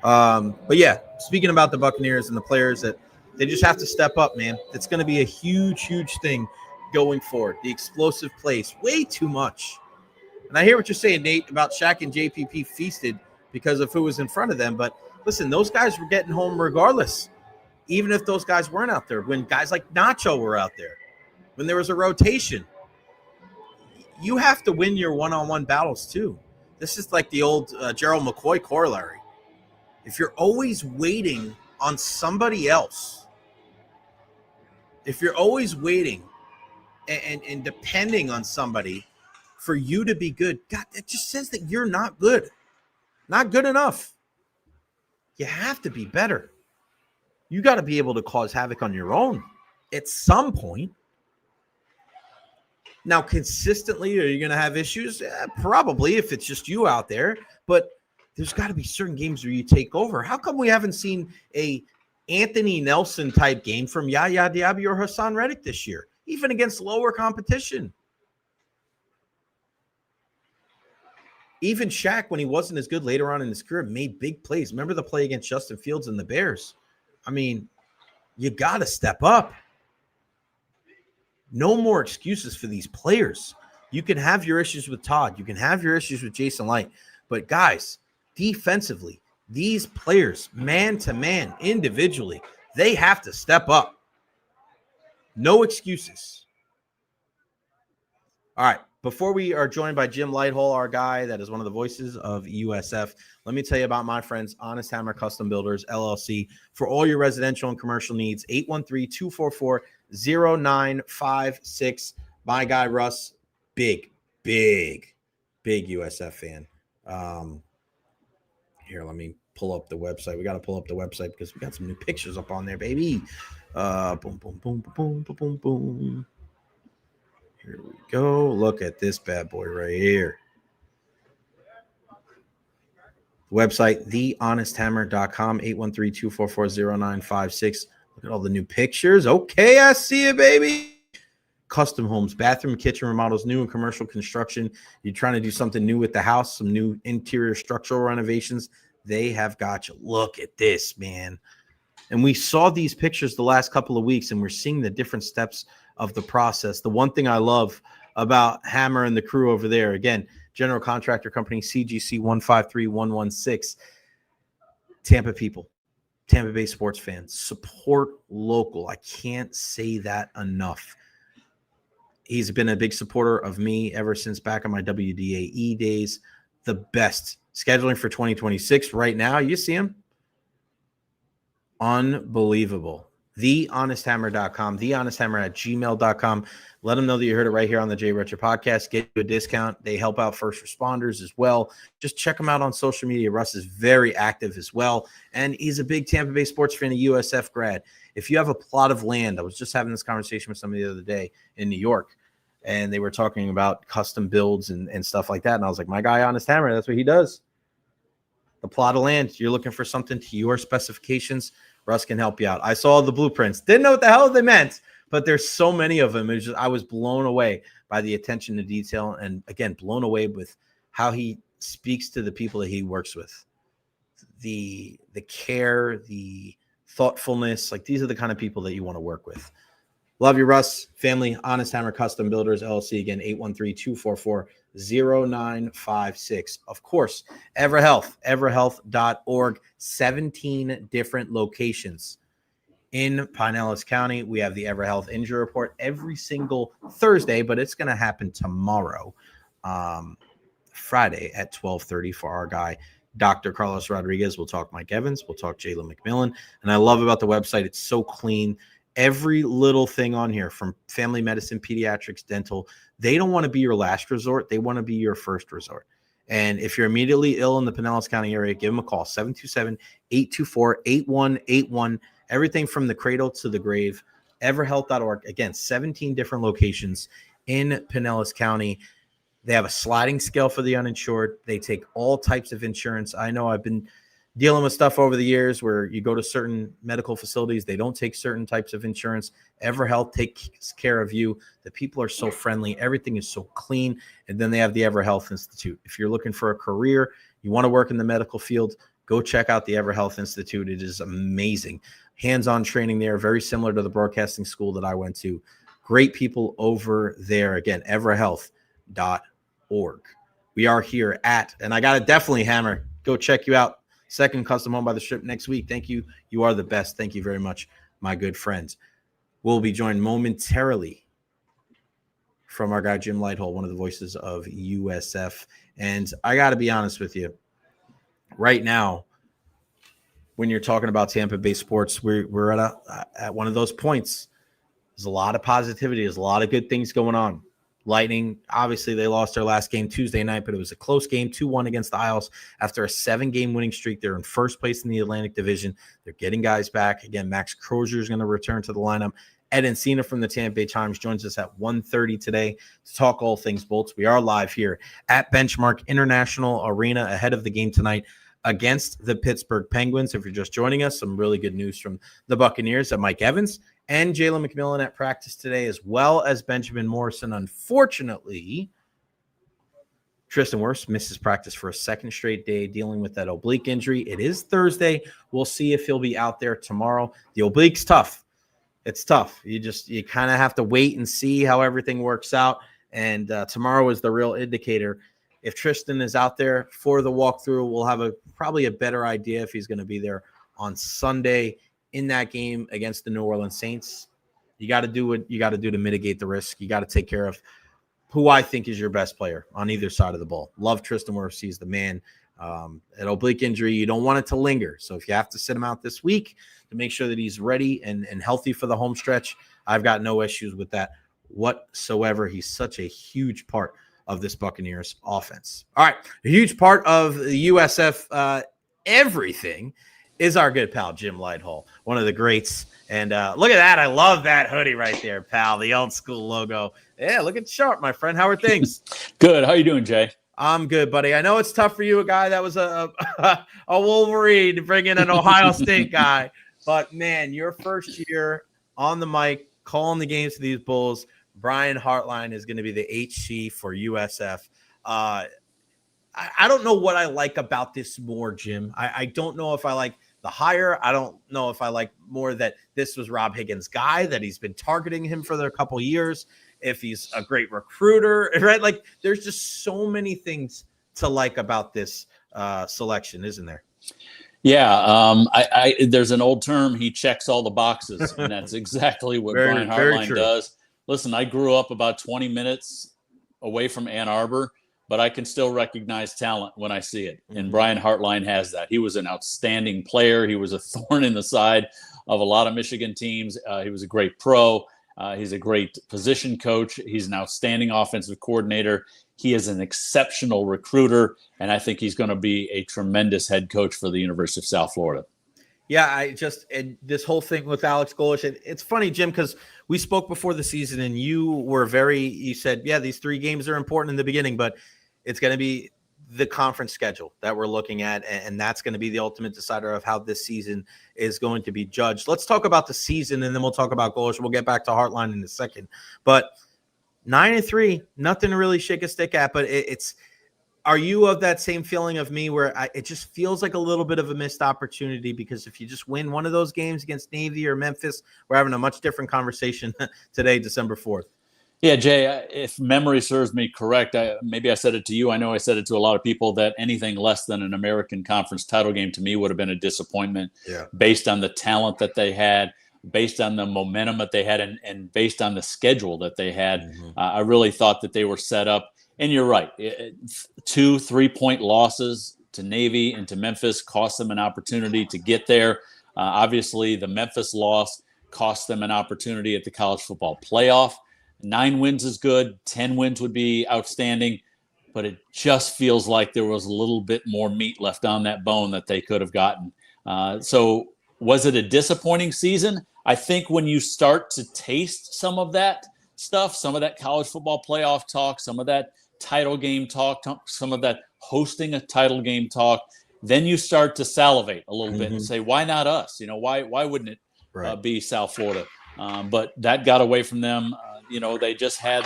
But yeah, speaking about the Buccaneers and the players, that they just have to step up, man. It's going to be a huge, huge thing going forward. The explosive plays, way too much. And I hear what you're saying, Nate, about Shaq and JPP feasted because of who was in front of them. But listen, those guys were getting home regardless, even if those guys weren't out there. When guys like Nacho were out there, when there was a rotation, you have to win your one-on-one battles too. This is like the old Gerald McCoy corollary. If you're always waiting on somebody else, if you're always waiting and depending on somebody for you to be good, God, that just says that you're not good. Not good enough. You have to be better. You got to be able to cause havoc on your own at some point. Now, consistently, are you going to have issues? Probably, if it's just you out there. But there's got to be certain games where you take over. How come we haven't seen a Anthony Nelson type game from Yaya Diaby or Hassan Reddick this year, even against lower competition? Even Shaq, when he wasn't as good later on in his career, made big plays. Remember the play against Justin Fields and the Bears? I mean, you got to step up. No more excuses for these players. You can have your issues with Todd. You can have your issues with Jason Light. But guys, defensively, these players, man to man, individually, they have to step up. No excuses. All right. Before we are joined by Jim Lighthall, our guy that is one of the voices of USF, let me tell you about my friends, Honest Hammer Custom Builders, LLC, for all your residential and commercial needs, 813-244-0956. My guy, Russ, big big USF fan. Here, let me pull up the website. We got to pull up the website because we got some new pictures up on there, baby. Boom, boom, boom, boom, boom, boom, boom. Here we go. Look at this bad boy right here. Website, thehonesthammer.com, 813-244-0956. Look at all the new pictures. Okay, I see it, baby. Custom homes, bathroom, kitchen remodels, new and commercial construction. You're trying to do something new with the house, some new interior structural renovations. They have got you. Look at this, man. And we saw these pictures the last couple of weeks, and we're seeing the different steps of the process. The one thing I love about Hammer and the crew over there, again, general contractor company CGC 153116, Tampa people, Tampa Bay sports fans, support local. I can't say that enough. He's been a big supporter of me ever since back in my WDAE days. The best. Scheduling for 2026 right now, you see him? Unbelievable. TheHonestHammer.com, TheHonestHammer@gmail.com. Let them know that you heard it right here on the Jay Recher podcast. Get you a discount. They help out first responders as well. Just check them out on social media. Russ is very active as well, and he's a big Tampa Bay sports fan, a USF grad. If you have a plot of land, I was just having this conversation with somebody the other day in New York, and they were talking about custom builds and stuff like that, and I was like, my guy, Honest Hammer, that's what he does. The plot of land, you're looking for something to your specifications, Russ can help you out. I saw the blueprints. Didn't know what the hell they meant, but there's so many of them. It was just, I was blown away by the attention to detail, and again, blown away with how he speaks to the people that he works with. The care, the thoughtfulness, like these are the kind of people that you want to work with. Love you, Russ. Family, Honest Hammer Custom Builders, LLC. Again, 813-244-0956. Of course, EverHealth, everhealth.org. 17 different locations in Pinellas County. We have the EverHealth Injury Report every single Thursday, but it's going to happen tomorrow, Friday at 12:30 for our guy, Dr. Carlos Rodriguez. We'll talk Mike Evans. We'll talk Jalen McMillan. And I love about the website, it's so clean. Every little thing on here, from family medicine, pediatrics, dental, they don't want to be your last resort. They want to be your first resort. And if you're immediately ill in the Pinellas County area, give them a call, 727-824-8181. Everything from the cradle to the grave. Everhealth.org. Again, 17 different locations in Pinellas County. They have a sliding scale for the uninsured. They take all types of insurance. I know I've been dealing with stuff over the years where you go to certain medical facilities, they don't take certain types of insurance. EverHealth takes care of you. The people are so friendly. Everything is so clean. And then they have the EverHealth Institute. If you're looking for a career, you want to work in the medical field, go check out the EverHealth Institute. It is amazing. Hands-on training there, very similar to the broadcasting school that I went to. Great people over there. Again, everhealth.org. We are here at, and I got to definitely Hammer, go check you out. Second Custom Home by the Strip next week. Thank you. You are the best. Thank you very much, my good friends. We'll be joined momentarily from our guy, Jim Lighthall, one of the voices of USF. And I got to be honest with you. Right now, when you're talking about Tampa Bay sports, we're at one of those points. There's a lot of positivity. There's a lot of good things going on. Lightning, obviously, they lost their last game Tuesday night, but it was a close game, 2-1 against the Isles. After a 7-game winning streak, they're in first place in the Atlantic Division. They're getting guys back. Again, Max Crozier is going to return to the lineup. Ed Encina from the Tampa Bay Times joins us at 1:30 today to talk all things Bolts. We are live here at Benchmark International Arena ahead of the game tonight against the Pittsburgh Penguins. If you're just joining us, some really good news from the Buccaneers that Mike Evans and Jalen McMillan at practice today, as well as Benjamin Morrison. Unfortunately, Tristan Wirfs misses practice for a second straight day dealing with that oblique injury. It is Thursday. We'll see if he'll be out there tomorrow. The oblique's tough. It's tough. You kind of have to wait and see how everything works out. And tomorrow is the real indicator. If Tristan is out there for the walkthrough, we'll have probably a better idea if he's going to be there on Sunday in that game against the New Orleans Saints. You got to do what you got to do to mitigate the risk. You got to take care of who I think is your best player on either side of the ball. Love Tristan Wirfs. He's the man. An oblique injury, you don't want it to linger. So if you have to sit him out this week to make sure that he's ready and healthy for the home stretch, I've got no issues with that whatsoever. He's such a huge part of this Buccaneers offense. All right, a huge part of the USF everything is our good pal Jim Lighthall, one of the greats. And look at that. I love that hoodie right there, pal, the old school logo. Yeah, look at sharp, my friend. How are things? Good. How you doing, Jay? I'm good, buddy. I know it's tough for you, a guy that was a Wolverine, to bring in an Ohio State guy. But, man, your first year on the mic, calling the games to these Bulls, Brian Hartline is going to be the HC for USF. I don't know what I like about this more, Jim. I don't know if I like the hire. I don't know if I like more that this was Rob Higgins' guy, that he's been targeting him for a couple years, if he's a great recruiter, right? Like, there's just so many things to like about this selection, isn't there? Yeah, there's an old term, he checks all the boxes, and that's exactly what Brian Hartline does. Listen, I grew up about 20 minutes away from Ann Arbor, but I can still recognize talent when I see it. And Brian Hartline has that. He was an outstanding player. He was a thorn in the side of a lot of Michigan teams. He was a great pro. He's a great position coach. He's an outstanding offensive coordinator. He is an exceptional recruiter, and I think he's going to be a tremendous head coach for the University of South Florida. Yeah, this whole thing with Alex Golesh, it's funny, Jim, because we spoke before the season, and you said, yeah, these 3 games are important in the beginning, but it's going to be the conference schedule that we're looking at, and that's going to be the ultimate decider of how this season is going to be judged. Let's talk about the season, and then we'll talk about Golesh. We'll get back to Hartline in a second. But 9-3, nothing to really shake a stick at, but it's – are you of that same feeling of me where it just feels like a little bit of a missed opportunity? Because if you just win one of those games against Navy or Memphis, we're having a much different conversation today, December 4th. Yeah, Jay, if memory serves me correct, maybe I said it to you. I know I said it to a lot of people that anything less than an American Conference title game to me would have been a disappointment based on the talent that they had, based on the momentum that they had, and based on the schedule that they had. I really thought that they were set up. And you're right. 2 3-point losses to Navy and to Memphis cost them an opportunity to get there. Obviously, the Memphis loss cost them an opportunity at the college football playoff. 9 wins is good. 10 wins would be outstanding. But it just feels like there was a little bit more meat left on that bone that they could have gotten. So was it a disappointing season? I think when you start to taste some of that stuff, some of that college football playoff talk, some of that title game talk, some of that hosting a title game talk, then you start to salivate a little bit and say, why not us? Why wouldn't it be South Florida? But that got away from them. They just had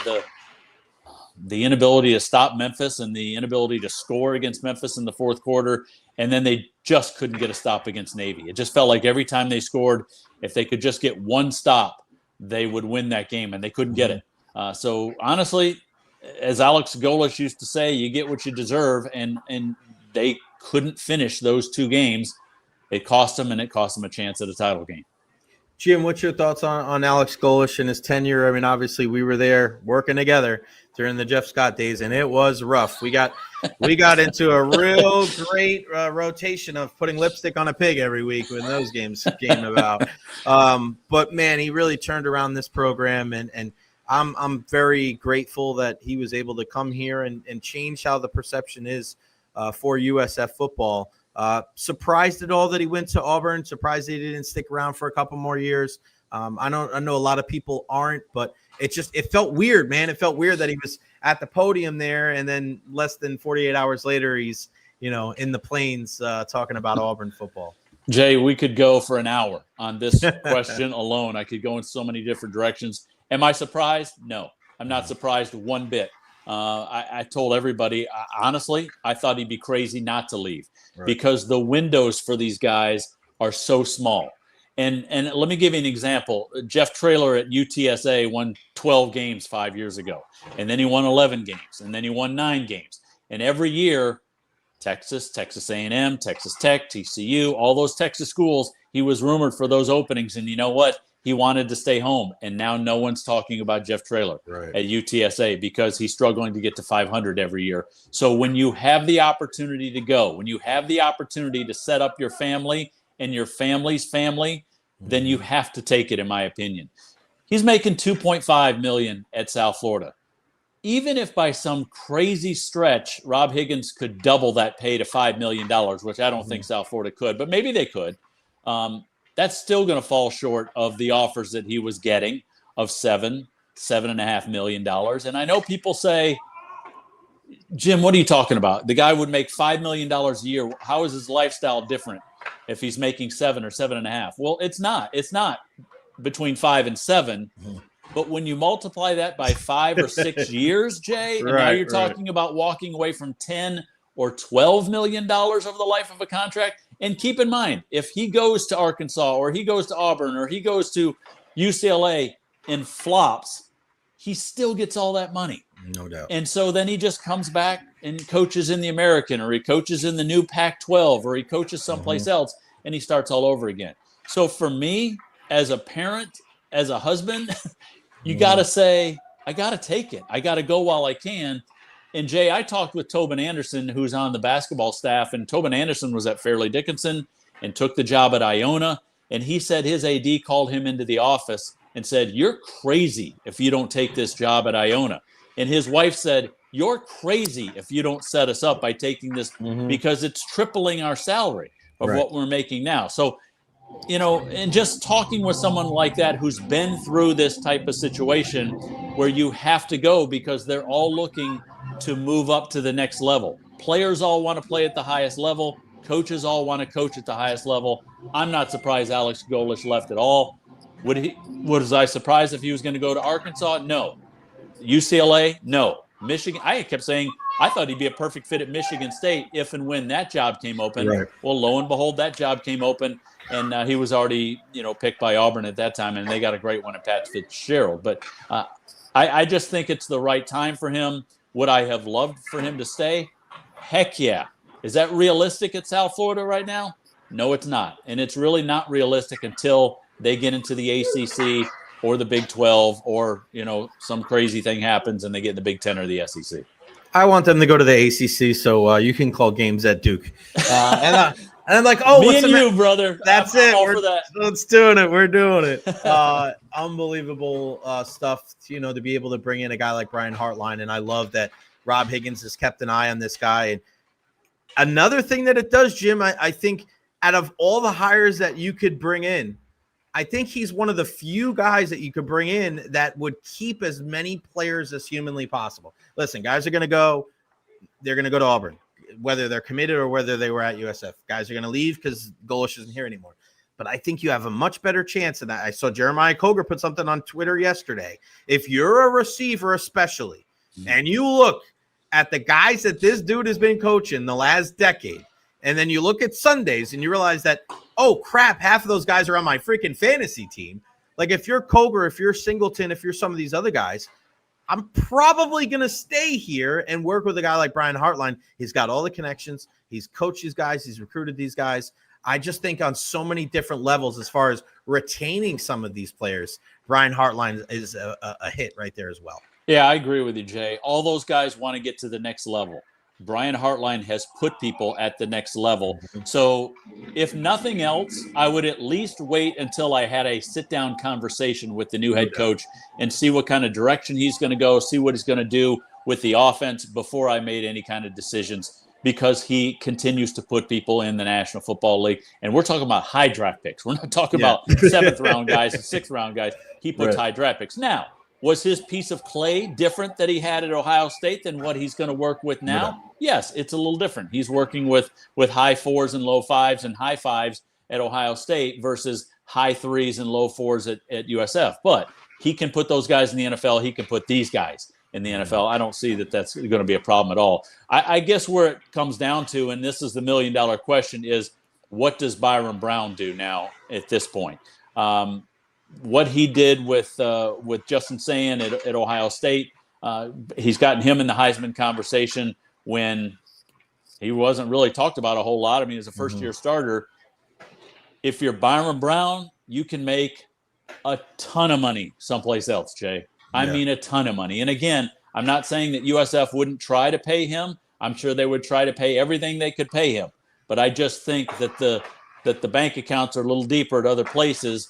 the inability to stop Memphis and the inability to score against Memphis in the fourth quarter. And then they just couldn't get a stop against Navy. It just felt like every time they scored, if they could just get one stop, they would win that game, and they couldn't get it. So honestly, as Alex Golesh used to say, you get what you deserve, and they couldn't finish those 2 games. It cost them, and it cost them a chance at a title game. Jim, what's your thoughts on Alex Golesh and his tenure? I mean, obviously we were there working together during the Jeff Scott days, and it was rough. We got into a real great rotation of putting lipstick on a pig every week when those games came about. But man, he really turned around this program, and I'm very grateful that he was able to come here and change how the perception is for USF football. Surprised at all that he went to Auburn. Surprised he didn't stick around for a couple more years. I know a lot of people aren't, but it felt weird, man. It felt weird that he was at the podium there, and then less than 48 hours later, he's in the plains talking about Auburn football. Jay, we could go for an hour on this question alone. I could go in so many different directions. Am I surprised? No, I'm not surprised one bit. I told everybody, honestly, I thought he'd be crazy not to leave because the windows for these guys are so small. And let me give you an example. Jeff Traylor at UTSA won 12 games 5 years ago, and then he won 11 games, and then he won 9 games. And every year, Texas, Texas A&M, Texas Tech, TCU, all those Texas schools, he was rumored for those openings. And you know what? He wanted to stay home, and now no one's talking about Jeff Traylor at UTSA because he's struggling to get to 500 every year. So when you have the opportunity to go, when you have the opportunity to set up your family and your family's family, then you have to take it, in my opinion. He's making $2.5 million at South Florida. even if by some crazy stretch Rob Higgins could double that pay to $5 million, which I don't think South Florida could, but maybe they could, that's still going to fall short of the offers that he was getting of $7.5 million. And I know people say, Jim, what are you talking about? The guy would make $5 million a year. How is his lifestyle different if he's making 7 or 7.5? Well, it's not. It's not between 5 and 7. But when you multiply that by 5 or 6 years, Jay, and now you're talking about walking away from $10 or $12 million over the life of a contract. And keep in mind, if he goes to Arkansas or he goes to Auburn or he goes to UCLA and flops, he still gets all that money. No doubt. And so then he just comes back and coaches in the American, or he coaches in the new Pac-12, or he coaches someplace else, and he starts all over again. So for me, as a parent, as a husband, you got to say, I got to take it. I got to go while I can. And Jay, I talked with Tobin Anderson, who's on the basketball staff, and Tobin Anderson was at Fairleigh Dickinson and took the job at Iona. And he said his AD called him into the office and said, "You're crazy if you don't take this job at Iona." And his wife said, "You're crazy if you don't set us up by taking this because it's tripling our salary of what we're making now." So, you know, and just talking with someone like that who's been through this type of situation where you have to go because they're all looking to move up to the next level. Players all want to play at the highest level. Coaches all want to coach at the highest level. I'm not surprised Alex Golesh left at all. Was I surprised if he was going to go to Arkansas? No. UCLA? No. Michigan? I kept saying I thought he'd be a perfect fit at Michigan State if and when that job came open. Right. Well, lo and behold, that job came open, and he was already, picked by Auburn at that time, and they got a great one at Pat Fitzgerald. But I just think it's the right time for him. Would I have loved for him to stay? Heck yeah. Is that realistic at South Florida right now? No, it's not. And it's really not realistic until they get into the ACC or the Big 12 or, some crazy thing happens and they get in the Big 10 or the SEC. I want them to go to the ACC so you can call games at Duke. And I'm like, oh, me and you, brother. That's I'm it. all for that. Let's doing it. We're doing it. Unbelievable stuff, to be able to bring in a guy like Brian Hartline. And I love that Rob Higgins has kept an eye on this guy. And another thing that it does, Jim, I think out of all the hires that you could bring in, I think he's one of the few guys that you could bring in that would keep as many players as humanly possible. Listen, guys are going to go. They're going to go to Auburn, whether they're committed or whether they were at USF. Guys are going to leave because Golesh isn't here anymore. But I think you have a much better chance. And I saw Jeremiah Koger put something on Twitter yesterday. If you're a receiver especially, and you look at the guys that this dude has been coaching the last decade, and then you look at Sundays and you realize that, oh, crap, half of those guys are on my freaking fantasy team. Like if you're Koger, if you're Singleton, if you're some of these other guys, I'm probably going to stay here and work with a guy like Brian Hartline. He's got all the connections. He's coached these guys. He's recruited these guys. I just think on so many different levels as far as retaining some of these players, Brian Hartline is a hit right there as well. Yeah, I agree with you, Jay. All those guys want to get to the next level. Brian Hartline has put people at the next level. So if nothing else, I would at least wait until I had a sit-down conversation with the new head coach and see what kind of direction he's going to go, see what he's going to do with the offense before I made any kind of decisions, because he continues to put people in the National Football League. And we're talking about high draft picks. We're not talking about 7th-round guys and 6th-round guys. He puts high draft picks. Now, was his piece of clay different that he had at Ohio State than what he's going to work with now? Yes, it's a little different. He's working with high 4s and low 5s and high 5s at Ohio State versus high 3s and low 4s at USF. But he can put those guys in the NFL. He can put these guys in the NFL. I don't see that that's going to be a problem at all. I guess where it comes down to, and this is the $1 million question, is what does Byron Brown do now at this point? What he did with Justin Sayin at Ohio State, he's gotten him in the Heisman conversation when he wasn't really talked about a whole lot. I mean, as a first-year starter, if you're Byron Brown, you can make a ton of money someplace else, Jay. I mean a ton of money. And again, I'm not saying that USF wouldn't try to pay him. I'm sure they would try to pay everything they could pay him. But I just think that the bank accounts are a little deeper at other places.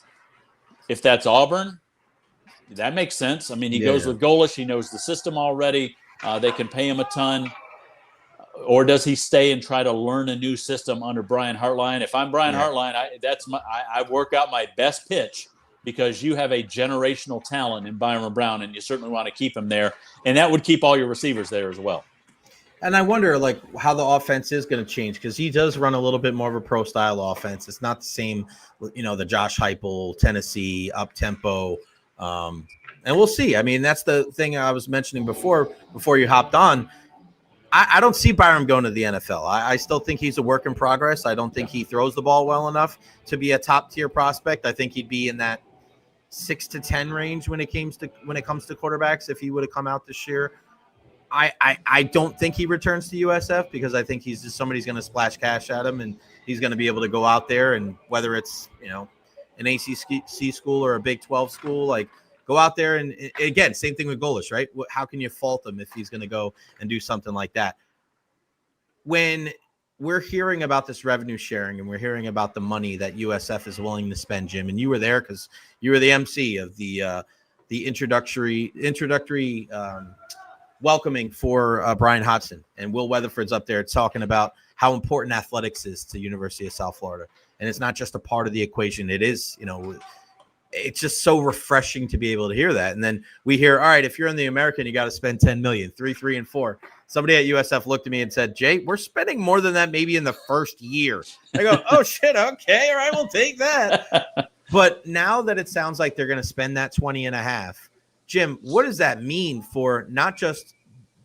If that's Auburn, that makes sense. I mean, he goes with Golish. He knows the system already. They can pay him a ton. Or does he stay and try to learn a new system under Brian Hartline? If I'm Brian Hartline, I work out my best pitch, because you have a generational talent in Byron Brown, and you certainly want to keep him there. And that would keep all your receivers there as well. And I wonder, like, how the offense is going to change, because he does run a little bit more of a pro-style offense. It's not the same, the Josh Heupel, Tennessee, up-tempo. And we'll see. I mean, that's the thing I was mentioning before you hopped on. I don't see Byron going to the NFL. I still think he's a work in progress. I don't think he throws the ball well enough to be a top-tier prospect. I think he'd be in that 6 to 10 range when it comes to quarterbacks if he would have come out this year. I don't think he returns to USF, because I think he's just somebody's going to splash cash at him, and he's going to be able to go out there, and whether it's an ACC school or a Big 12 school, like, go out there and, again, same thing with Golish, right? How can you fault him if he's going to go and do something like that? When we're hearing about this revenue sharing, and we're hearing about the money that USF is willing to spend, Jim, and you were there because you were the MC of the introductory welcoming for Brian Hodgson, and Will Weatherford's up there talking about how important athletics is to University of South Florida. And it's not just a part of the equation. It is, it's just so refreshing to be able to hear that. And then we hear, all right, if you're in the American, you got to spend $10 million, 3, 3, and 4. Somebody at USF looked at me and said, Jay, we're spending more than that maybe in the first year. I go, oh, shit, okay, all right, we'll take that. But now that it sounds like they're going to spend that 20 and a half, Jim, what does that mean for not just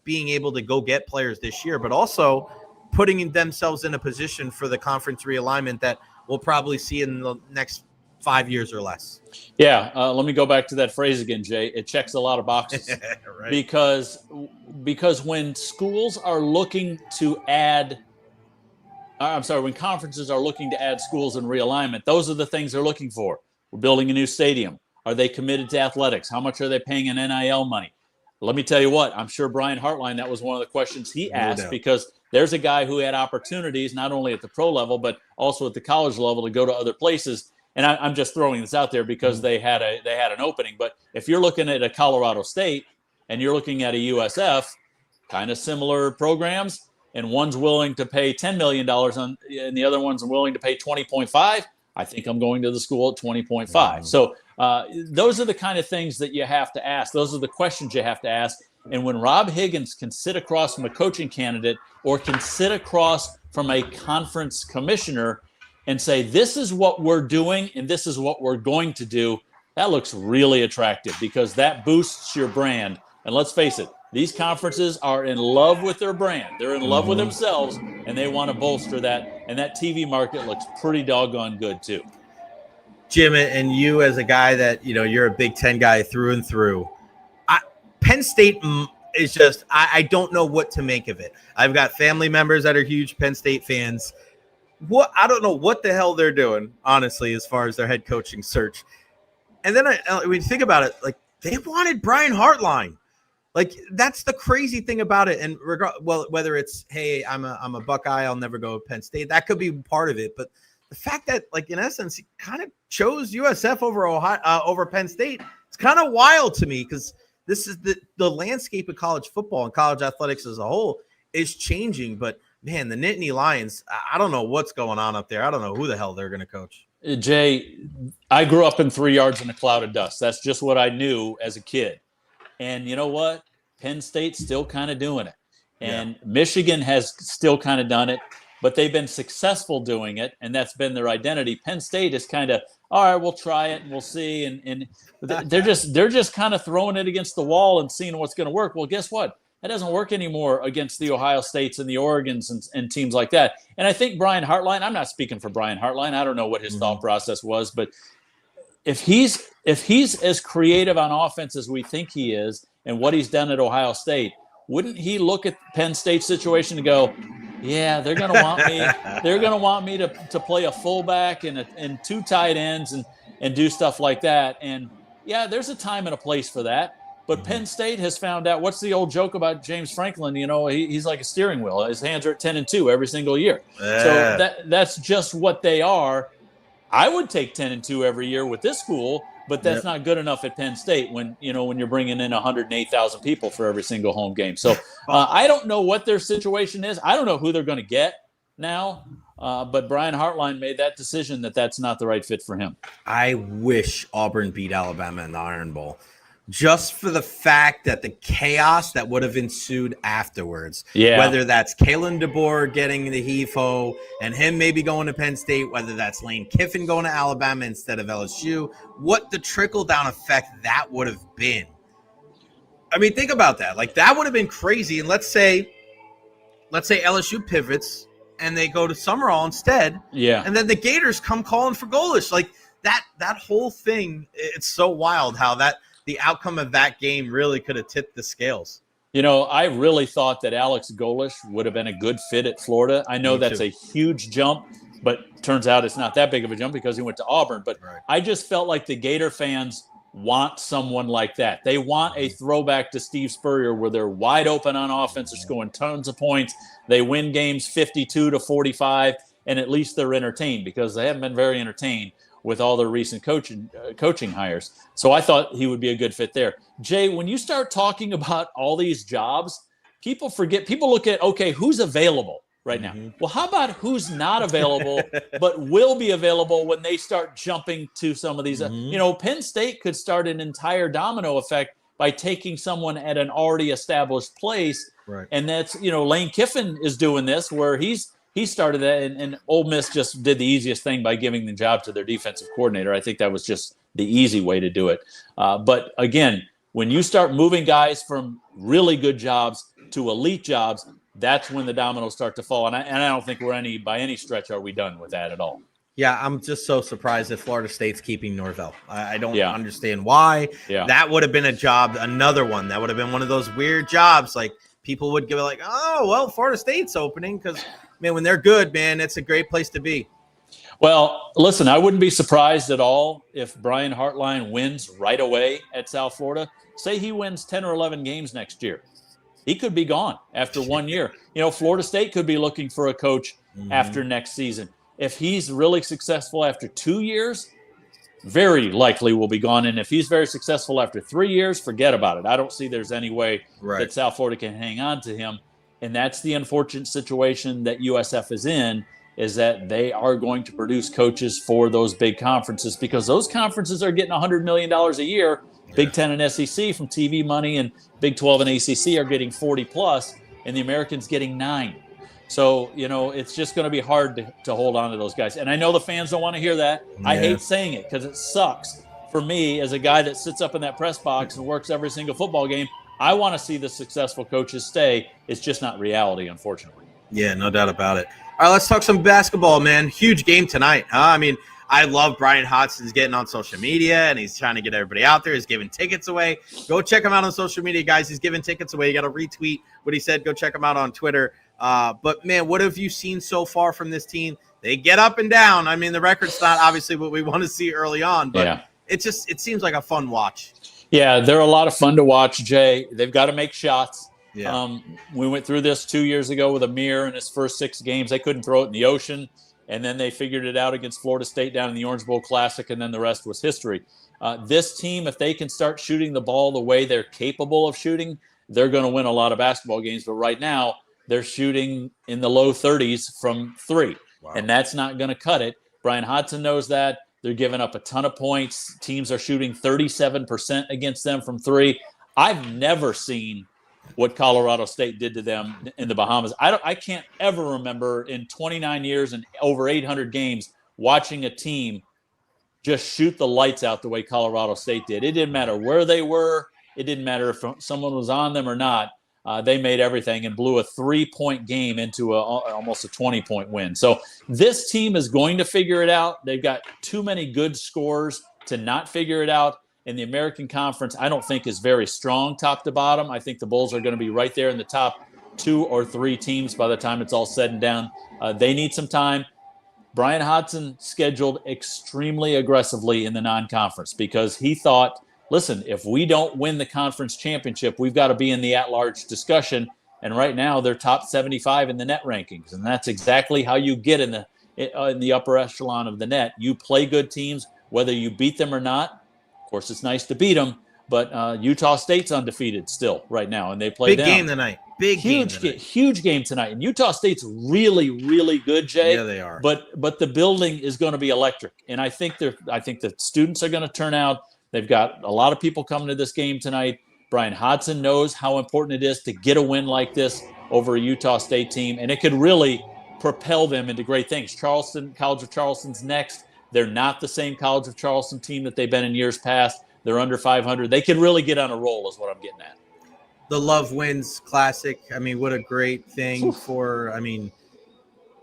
being able to go get players this year, but also putting themselves in a position for the conference realignment that we'll probably see in the next 5 years or less? Yeah, let me go back to that phrase again, Jay. It checks a lot of boxes. Right. Because when schools are looking to add, when conferences are looking to add schools in realignment, those are the things they're looking for. We're building a new stadium. Are they committed to athletics? How much are they paying in NIL money? Let me tell you what, I'm sure Brian Hartline, that was one of the questions he asked, because there's a guy who had opportunities not only at the pro level, but also at the college level to go to other places. And I'm just throwing this out there because they had an opening. But if you're looking at a Colorado State and you're looking at a USF, kind of similar programs, and one's willing to pay $10 million and the other one's willing to pay 20.5, I think I'm going to the school at 20.5. Wow. So those are the kind of things that you have to ask. Those are the questions you have to ask. And when Rob Higgins can sit across from a coaching candidate or can sit across from a conference commissioner and say, this is what we're doing and this is what we're going to do, that looks really attractive, because that boosts your brand. And let's face it, these conferences are in love with their brand. They're in love with themselves, and they want to bolster that. And that TV market looks pretty doggone good too. Jim, and you as a guy that, you're a Big Ten guy through and through, Penn State is just, I don't know what to make of it. I've got family members that are huge Penn State fans. I don't know what the hell they're doing, honestly, as far as their head coaching search. And then when you think about it, like, they wanted Brian Hartline. Like, that's the crazy thing about it. And whether it's, hey, I'm a Buckeye, I'll never go to Penn State, that could be part of it. But the fact that, like, in essence, he kind of chose USF over Penn State, it's kind of wild to me, because this is the landscape of college football and college athletics as a whole is changing. But man, the Nittany Lions, I don't know what's going on up there. I don't know who the hell they're going to coach. Jay, I grew up in 3 yards in a cloud of dust. That's just what I knew as a kid. And you know what? Penn State's still kind of doing it. And Michigan has still kind of done it, but they've been successful doing it, and that's been their identity. Penn State is kind of, all right, we'll try it and we'll see. And they're just kind of throwing it against the wall and seeing what's going to work. Well, guess what? That doesn't work anymore against the Ohio States and the Oregons and teams like that. And I think Brian Hartline, I'm not speaking for Brian Hartline. I don't know what his thought process was, but if he's as creative on offense as we think he is and what he's done at Ohio State, wouldn't he look at Penn State's situation and go, yeah, they're going to want me. They're going to want me to play a fullback and 2 tight ends and do stuff like that. And yeah, there's a time and a place for that. But Penn State has found out, what's the old joke about James Franklin? He's like a steering wheel. His hands are at 10-2 every single year. So that's just what they are. I would take 10-2 every year with this school, but that's not good enough at Penn State when you're bringing in 108,000 people for every single home game. So I don't know what their situation is. I don't know who they're going to get now. But Brian Hartline made that decision that that's not the right fit for him. I wish Auburn beat Alabama in the Iron Bowl, just for the fact that the chaos that would have ensued afterwards. Yeah. Whether that's Kalen DeBoer getting the HEFO and him maybe going to Penn State, whether that's Lane Kiffin going to Alabama instead of LSU, what the trickle-down effect that would have been. I mean, think about that. Like, that would have been crazy. And let's say LSU pivots and they go to Summerall instead. Yeah. And then the Gators come calling for Golish. Like, that whole thing, it's so wild how the outcome of that game really could have tipped the scales. I really thought that Alex Golish would have been a good fit at Florida. I know that's a huge jump, but turns out it's not that big of a jump because he went to Auburn. But I just felt like the Gator fans want someone like that. They want a throwback to Steve Spurrier where they're wide open on offense, they're scoring tons of points, they win games 52-45, and at least they're entertained, because they haven't been very entertained with all their recent coaching hires. So I thought he would be a good fit there. Jay, when you start talking about all these jobs, people look at, okay, who's available right now? Well, how about who's not available but will be available when they start jumping to some of these? Penn State could start an entire domino effect by taking someone at an already established place. Right. And that's, Lane Kiffin is doing this where he started that, and Ole Miss just did the easiest thing by giving the job to their defensive coordinator. I think that was just the easy way to do it. But again, when you start moving guys from really good jobs to elite jobs, that's when the dominoes start to fall. And I don't think by any stretch are we done with that at all. Yeah, I'm just so surprised that Florida State's keeping Norvell. I don't understand why. Yeah. That would have been a job, another one. That would have been one of those weird jobs. Like, people would give it like, oh, well, Florida State's opening because, man, when they're good, man, it's a great place to be. Well, listen, I wouldn't be surprised at all if Brian Hartline wins right away at South Florida. Say he wins 10 or 11 games next year. He could be gone after 1 year. Florida State could be looking for a coach after next season. If he's really successful after 2 years, very likely will be gone. And if he's very successful after 3 years, forget about it. I don't see there's any way that South Florida can hang on to him. And that's the unfortunate situation that USF is in, is that they are going to produce coaches for those big conferences, because those conferences are getting $100 million a year. Big Ten and SEC from TV money, and Big 12 and ACC are getting 40 plus, and the Americans getting 9. So, it's just going to be hard to hold on to those guys. And I know the fans don't want to hear that. Yeah. I hate saying it because it sucks for me as a guy that sits up in that press box and works every single football game. I want to see the successful coaches stay. It's just not reality, unfortunately. Yeah, no doubt about it. All right, let's talk some basketball, man. Huge game tonight. I mean, I love Brian Hodson's getting on social media, and he's trying to get everybody out there. He's giving tickets away. Go check him out on social media, guys. He's giving tickets away. You got to retweet what he said. Go check him out on Twitter. But, man, what have you seen so far from this team? They get up and down. I mean, the record's not obviously what we want to see early on, but it seems like a fun watch. Yeah, they're a lot of fun to watch, Jay. They've got to make shots. Yeah. We went through this 2 years ago with Amir in his first 6 games. They couldn't throw it in the ocean. And then they figured it out against Florida State down in the Orange Bowl Classic, and then the rest was history. This team, if they can start shooting the ball the way they're capable of shooting, they're going to win a lot of basketball games. But right now, they're shooting in the low 30s from 3, and that's not going to cut it. Brian Hodson knows that. They're giving up a ton of points. Teams are shooting 37% against them from 3. I've never seen what Colorado State did to them in the Bahamas. I can't ever remember in 29 years and over 800 games watching a team just shoot the lights out the way Colorado State did. It didn't matter where they were. It didn't matter if someone was on them or not. They made everything and blew a 3-point game into almost a 20-point win. So this team is going to figure it out. They've got too many good scores to not figure it out. And the American Conference, I don't think, is very strong top to bottom. I think the Bulls are going to be right there in the top 2 or 3 teams by the time it's all said and done. They need some time. Brian Hodson scheduled extremely aggressively in the non-conference because he thought, listen, if we don't win the conference championship, we've got to be in the at-large discussion. And right now they're top 75 in the net rankings. And that's exactly how you get in the upper echelon of the net. You play good teams, whether you beat them or not. course, it's nice to beat them, but Utah State's undefeated still right now, and they play big game tonight. Huge game tonight. And Utah State's really, really good, Jay. Yeah, they are. But the building is going to be electric, and I think the students are going to turn out. They've got a lot of people coming to this game tonight. Brian Hartline knows how important it is to get a win like this over a Utah State team, and it could really propel them into great things. College of Charleston's next. They're not the same College of Charleston team that they've been in years past. They're under 500. They could really get on a roll is what I'm getting at. The Love Wins Classic. I mean, what a great thing for, I mean,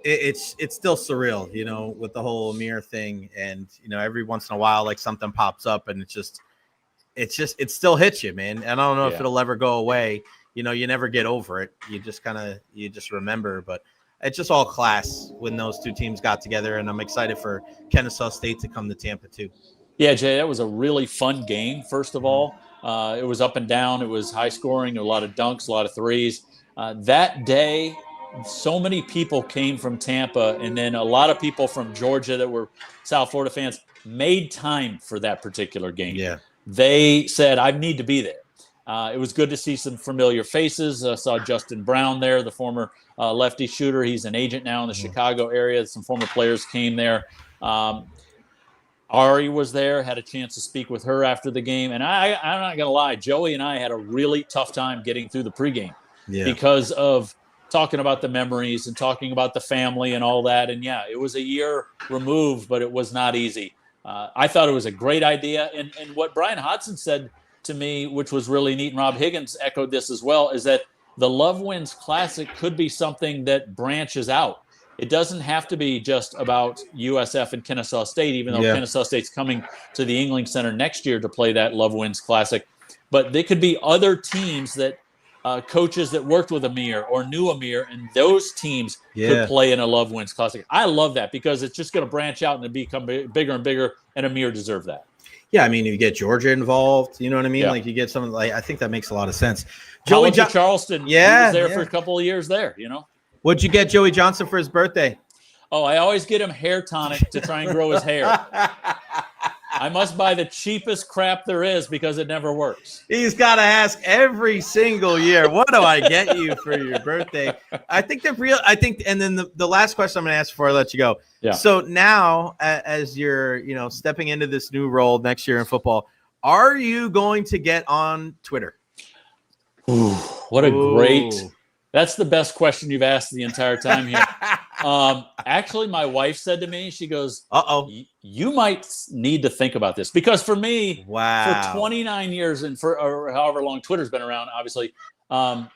it's still surreal, you know, with the whole Amir thing. And, you know, every once in a while, like something pops up and it still hits you, man. And I don't know if it'll ever go away. You know, you never get over it. You just remember, but it's just all class when those two teams got together. And I'm excited for Kennesaw State to come to Tampa too. Yeah, Jay, that was a really fun game, first of all. It was up and down. It was high scoring, a lot of dunks, a lot of threes. That day, so many people came from Tampa, and then a lot of people from Georgia that were South Florida fans made time for that particular game. Yeah. They said, I need to be there. It was good to see some familiar faces. I saw Justin Brown there, the former lefty shooter. He's an agent now in the Chicago area. Some former players came there. Ari was there, had a chance to speak with her after the game. And I'm not going to lie, Joey and I had a really tough time getting through the pregame because of talking about the memories and talking about the family and all that. And, yeah, it was a year removed, but it was not easy. I thought it was a great idea. And what Brian Hartline said to me, which was really neat, and Rob Higgins echoed this as well, is that the Love Wins Classic could be something that branches out. It doesn't have to be just about USF and Kennesaw State, even though Kennesaw State's coming to the Ingling Center next year to play that Love Wins Classic. But there could be other teams that coaches that worked with Amir or knew Amir, and those teams could play in a Love Wins Classic. I love that because it's just going to branch out and become bigger and bigger, and Amir deserved that. Yeah, I mean, you get Georgia involved, you know what I mean? Yeah. Like you get some, like I think that makes a lot of sense. College of Charleston, he was there for a couple of years there, you know. What'd you get Joey Johnson for his birthday? Oh, I always get him hair tonic to try and grow his hair. I must buy the cheapest crap there is because it never works. He's got to ask every single year, what do I get you for your birthday? I think and then the last question I'm going to ask before I let you go. Yeah. So now as you're, you know, stepping into this new role next year in football, are you going to get on Twitter? Ooh, what a great That's the best question you've asked the entire time here. Actually, my wife said to me, she goes, you might need to think about this. Because for me, for 29 years and or however long Twitter's been around, obviously,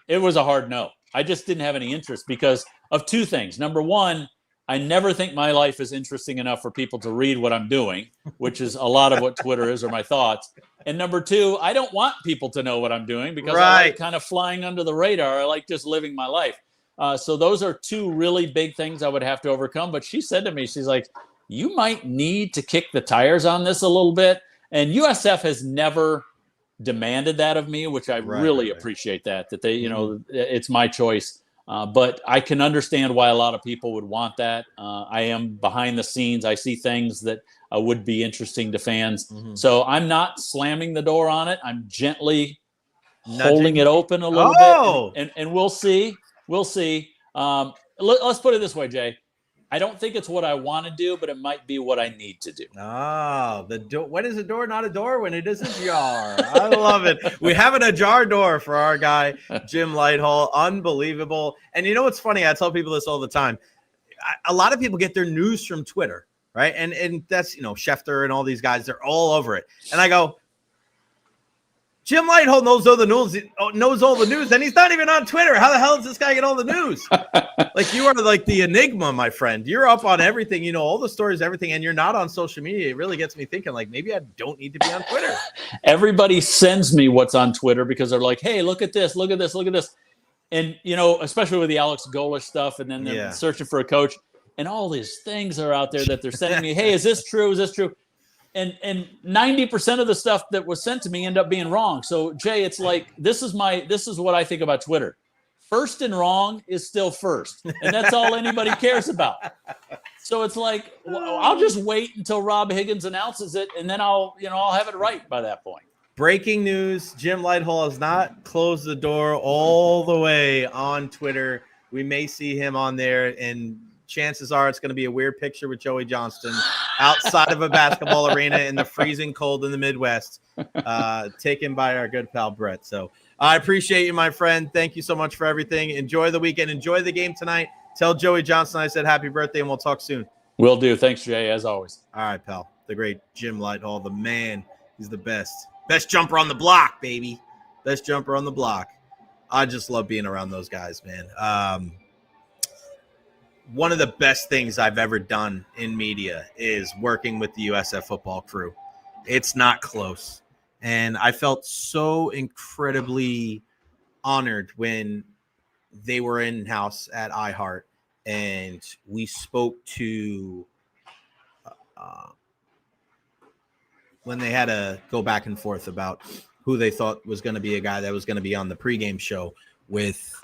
it was a hard no. I just didn't have any interest because of two things. Number one, I never think my life is interesting enough for people to read what I'm doing, which is a lot of what Twitter is or my thoughts. And number two, I don't want people to know what I'm doing because I like kind of flying under the radar. I like just living my life. So those are two really big things I would have to overcome. But she said to me, she's like, you might need to kick the tires on this a little bit. And USF has never demanded that of me, which I really appreciate that they, you know, it's my choice. But I can understand why a lot of people would want that. I am behind the scenes. I see things that would be interesting to fans. So I'm not slamming the door on it. I'm gently holding it open a little bit. And we'll see. We'll see. Let's put it this way, Jay. I don't think it's what I want to do, but it might be what I need to do. The door. When is a door not a door? When it is a jar. I love it. We have an ajar door for our guy, Jim Lighthall. Unbelievable. And you know what's funny? I tell people this all the time. A lot of people get their news from Twitter, right? And that's, you know, Schefter and all these guys, they're all over it. And I go, Jim Lighthall knows all the news, and he's not even on Twitter. How the hell does this guy get all the news? Like, you are like the enigma, my friend. You're up on everything, you know, all the stories, everything, and you're not on social media. It really gets me thinking, like, maybe I don't need to be on Twitter. Everybody sends me what's on Twitter because they're like, hey, look at this, look at this, look at this. And, you know, especially with the Alex Golish stuff, and then they're searching for a coach, and all these things are out there that they're sending me. Hey, is this true? Is this true? And 90% of the stuff that was sent to me end up being wrong. So Jay, it's like, this is what I think about Twitter. first and wrong is still first, and that's all anybody cares about. So it's like, I'll just wait until Rob Higgins announces it, and then I'll have it right by that point. Breaking news, Jim Lighthall has not closed the door all the way on Twitter. We may see him on there, and chances are it's going to be a weird picture with Joey Johnston outside of a basketball arena in the freezing cold in the Midwest, taken by our good pal Brett. So I appreciate you, my friend. Thank you so much for everything. Enjoy the weekend. Enjoy the game tonight. Tell Joey Johnston I said happy birthday, and we'll talk soon. Will do. Thanks, Jay, as always. All right, pal. The great Jim Lighthall, the man. He's the best. Best jumper on the block, baby. Best jumper on the block. I just love being around those guys, man. One of the best things I've ever done in media is working with the USF Football crew. It's not close. And I felt so incredibly honored when they were in-house at iHeart and we spoke to when they had to go back and forth about who they thought was going to be a guy that was going to be on the pregame show with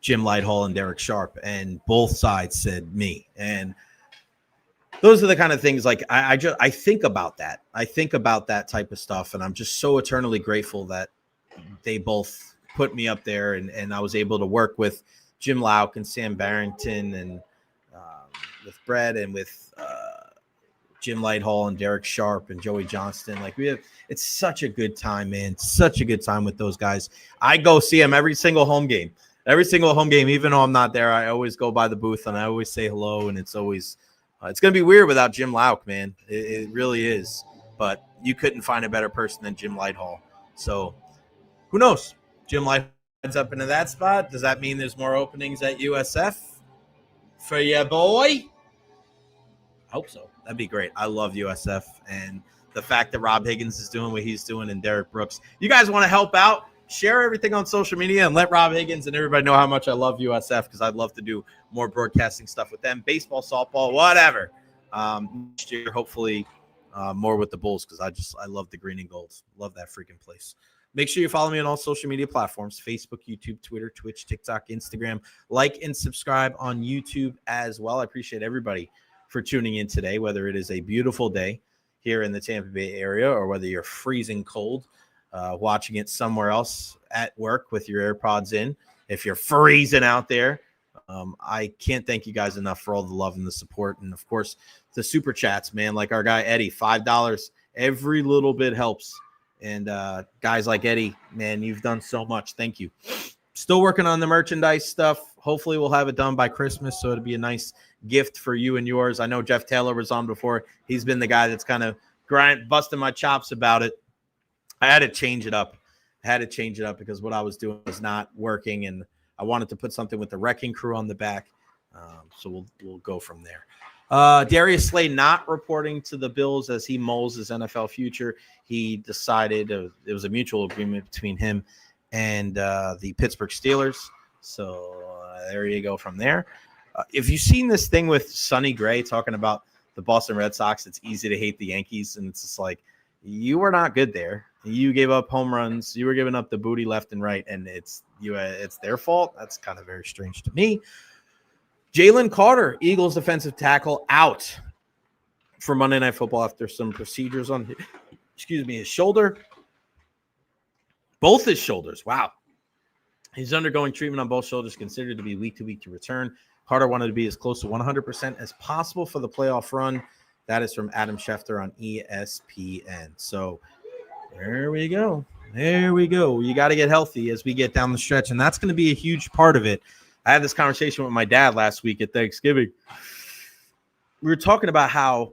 Jim Lighthall and Derek Sharp, and both sides said me. And those are the kind of things like I think about that. I think about that type of stuff, and I'm just so eternally grateful that they both put me up there, and I was able to work with Jim Lauk and Sam Barrington and with Brett and with Jim Lighthall and Derek Sharp and Joey Johnston. Like it's such a good time, man. Such a good time with those guys. I go see them every single home game. Every single home game, even though I'm not there, I always go by the booth and I always say hello. And it's always, it's going to be weird without Jim Lauk, man. It really is. But you couldn't find a better person than Jim Lighthall. So who knows? Jim Lighthall heads up into that spot. Does that mean there's more openings at USF for your boy? I hope so. That'd be great. I love USF. And the fact that Rob Higgins is doing what he's doing and Derek Brooks. You guys want to help out? Share everything on social media and let Rob Higgins and everybody know how much I love USF, because I'd love to do more broadcasting stuff with them, baseball, softball, whatever. Next year, hopefully more with the Bulls, because I love the green and gold. Love that freaking place. Make sure you follow me on all social media platforms, Facebook, YouTube, Twitter, Twitch, TikTok, Instagram. Like and subscribe on YouTube as well. I appreciate everybody for tuning in today, whether it is a beautiful day here in the Tampa Bay area or whether you're freezing cold. Watching it somewhere else at work with your AirPods in. If you're freezing out there, I can't thank you guys enough for all the love and the support. And, of course, the super chats, man, like our guy Eddie, $5. Every little bit helps. And guys like Eddie, man, you've done so much. Thank you. Still working on the merchandise stuff. Hopefully we'll have it done by Christmas, so it'll be a nice gift for you and yours. I know Jeff Taylor was on before. He's been the guy that's kind of busting my chops about it. I had to change it up. Because what I was doing was not working, and I wanted to put something with the Wrecking Crew on the back. So we'll go from there. Darius Slay not reporting to the Bills as he mulls his NFL future. He decided it was a mutual agreement between him and the Pittsburgh Steelers. So there you go from there. If you've seen this thing with Sonny Gray talking about the Boston Red Sox, it's easy to hate the Yankees, and it's just like, you were not good there. You gave up home runs. You were giving up the booty left and right, and it's their fault. That's kind of very strange to me. Jalen Carter, Eagles defensive tackle, out for Monday Night Football after some procedures on, his shoulder. Both his shoulders. Wow. He's undergoing treatment on both shoulders, considered to be week to week to return. Carter wanted to be as close to 100% as possible for the playoff run. That is from Adam Schefter on ESPN. So there we go. You got to get healthy as we get down the stretch, and that's going to be a huge part of it. I had this conversation with my dad last week at Thanksgiving. We were talking about how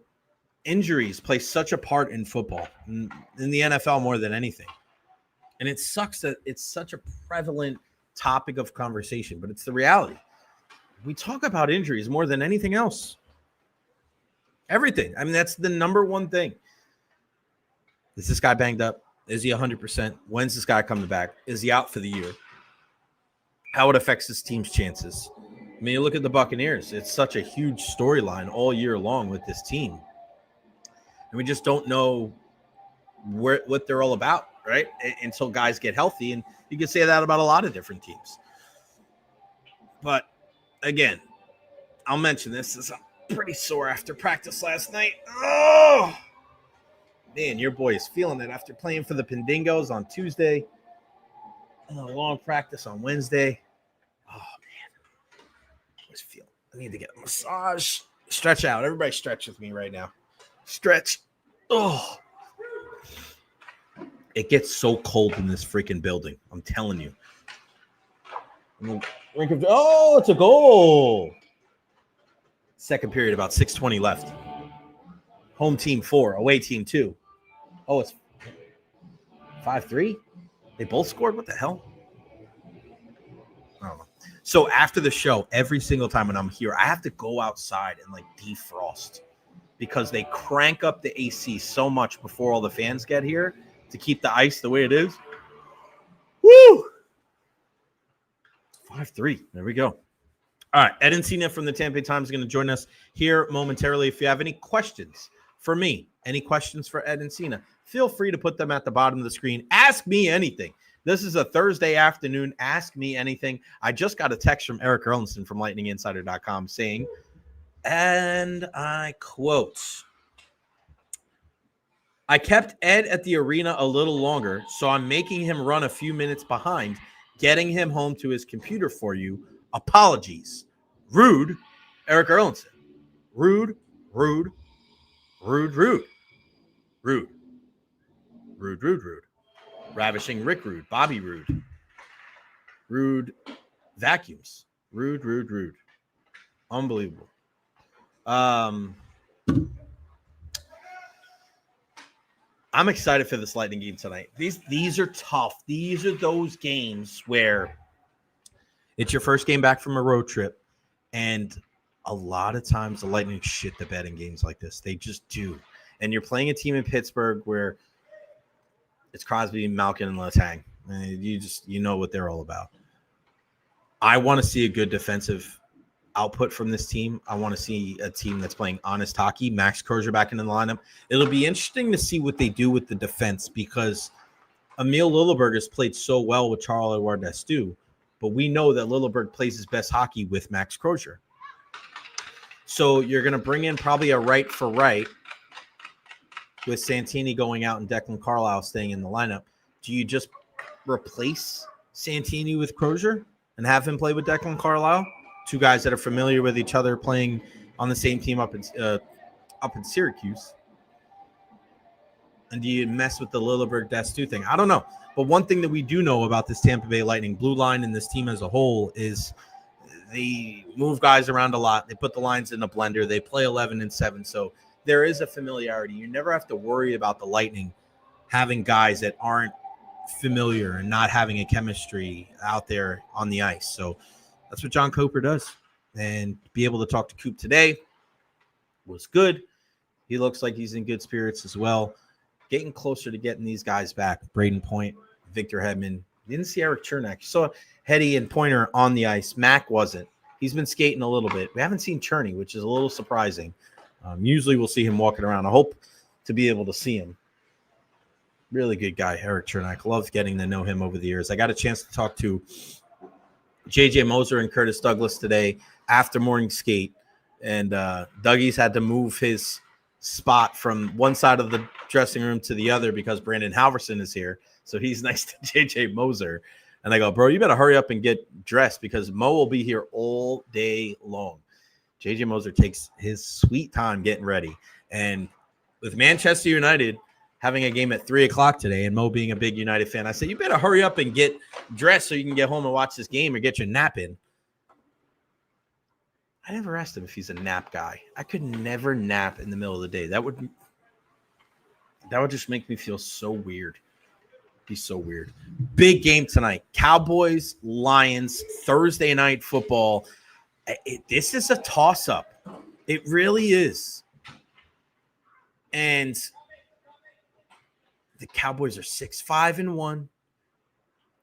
injuries play such a part in football, in the NFL more than anything. And it sucks that it's such a prevalent topic of conversation, but it's the reality. We talk about injuries more than anything else. Everything. I mean, that's the number one thing. Is this guy banged up? Is he 100%? When's this guy coming back? Is he out for the year? How it affects his team's chances. I mean, you look at the Buccaneers. It's such a huge storyline all year long with this team. And we just don't know what they're all about, right? Until guys get healthy. And you can say that about a lot of different teams. But again, I'll mention this as I'm pretty sore after practice last night. Oh, man, your boy is feeling it after playing for the Pendingos on Tuesday and a long practice on Wednesday. Oh, man. I need to get a massage. Stretch out. Everybody stretch with me right now. Stretch. Oh. It gets so cold in this freaking building. I'm telling you. Oh, it's a goal. Second period, about 6:20 left. Home team 4, away team 2. Oh, it's 5-3? They both scored? What the hell? I don't know. So after the show, every single time when I'm here, I have to go outside and like defrost because they crank up the AC so much before all the fans get here to keep the ice the way it is. Woo! 5-3. There we go. All right. Ed Encina from the Tampa Bay Times is going to join us here momentarily. If you have any questions for me, any questions for Ed Encina, feel free to put them at the bottom of the screen. Ask me anything. This is a Thursday afternoon. Ask me anything. I just got a text from Eric Erlinson from lightninginsider.com saying, and I quote, I kept Ed at the arena a little longer, so I'm making him run a few minutes behind, getting him home to his computer for you. Apologies. Rude, Eric Erlinson. Rude, rude, rude, rude, rude, rude, rude, rude. Ravishing Rick Rude, Bobby Rude. Rude vacuums. Rude, rude, rude. Unbelievable. I'm excited for this Lightning game tonight. These are tough. These are those games where it's your first game back from a road trip, and a lot of times the Lightning shit the bed in games like this. They just do. And you're playing a team in Pittsburgh where it's Crosby, Malkin, and Letang. You know what they're all about. I want to see a good defensive output from this team. I want to see a team that's playing honest hockey. Max Crozier back into the lineup. It'll be interesting to see what they do with the defense because Emil Lilleberg has played so well with Charles-Edouard Destou, but we know that Lilleberg plays his best hockey with Max Crozier. So you're going to bring in probably a right for right with Santini going out and Declan Carlisle staying in the lineup. Do you just replace Santini with Crozier and have him play with Declan Carlisle? Two guys that are familiar with each other playing on the same team up in Syracuse. And do you mess with the Lilleberg-Destou thing? I don't know. But one thing that we do know about this Tampa Bay Lightning blue line and this team as a whole is they move guys around a lot. They put the lines in a blender. They play 11 and 7. So there is a familiarity. You never have to worry about the Lightning having guys that aren't familiar and not having a chemistry out there on the ice. So that's what Jon Cooper does. And be able to talk to Coop today was good. He looks like he's in good spirits as well. Getting closer to getting these guys back. Braden Point, Victor Hedman. Didn't see Eric Chernak. You saw Hetty and Pointer on the ice. Mac wasn't. He's been skating a little bit. We haven't seen Cherney, which is a little surprising. Usually we'll see him walking around. I hope to be able to see him. Really good guy, Eric Chernak. Love getting to know him over the years. I got a chance to talk to J.J. Moser and Curtis Douglas today after morning skate. And Dougie's had to move his spot from one side of the dressing room to the other because Brandon Halverson is here. So he's next to J.J. Moser. And I go, bro, you better hurry up and get dressed because Mo will be here all day long. J.J. Moser takes his sweet time getting ready. And with Manchester United having a game at 3 o'clock today and Mo being a big United fan, I said, you better hurry up and get dressed so you can get home and watch this game or get your nap in. I never asked him if he's a nap guy. I could never nap in the middle of the day. That would just make me feel so weird. Be so weird. Big game tonight. Cowboys, Lions, Thursday night football. This is a toss-up. It really is. And the Cowboys are 6-5-1.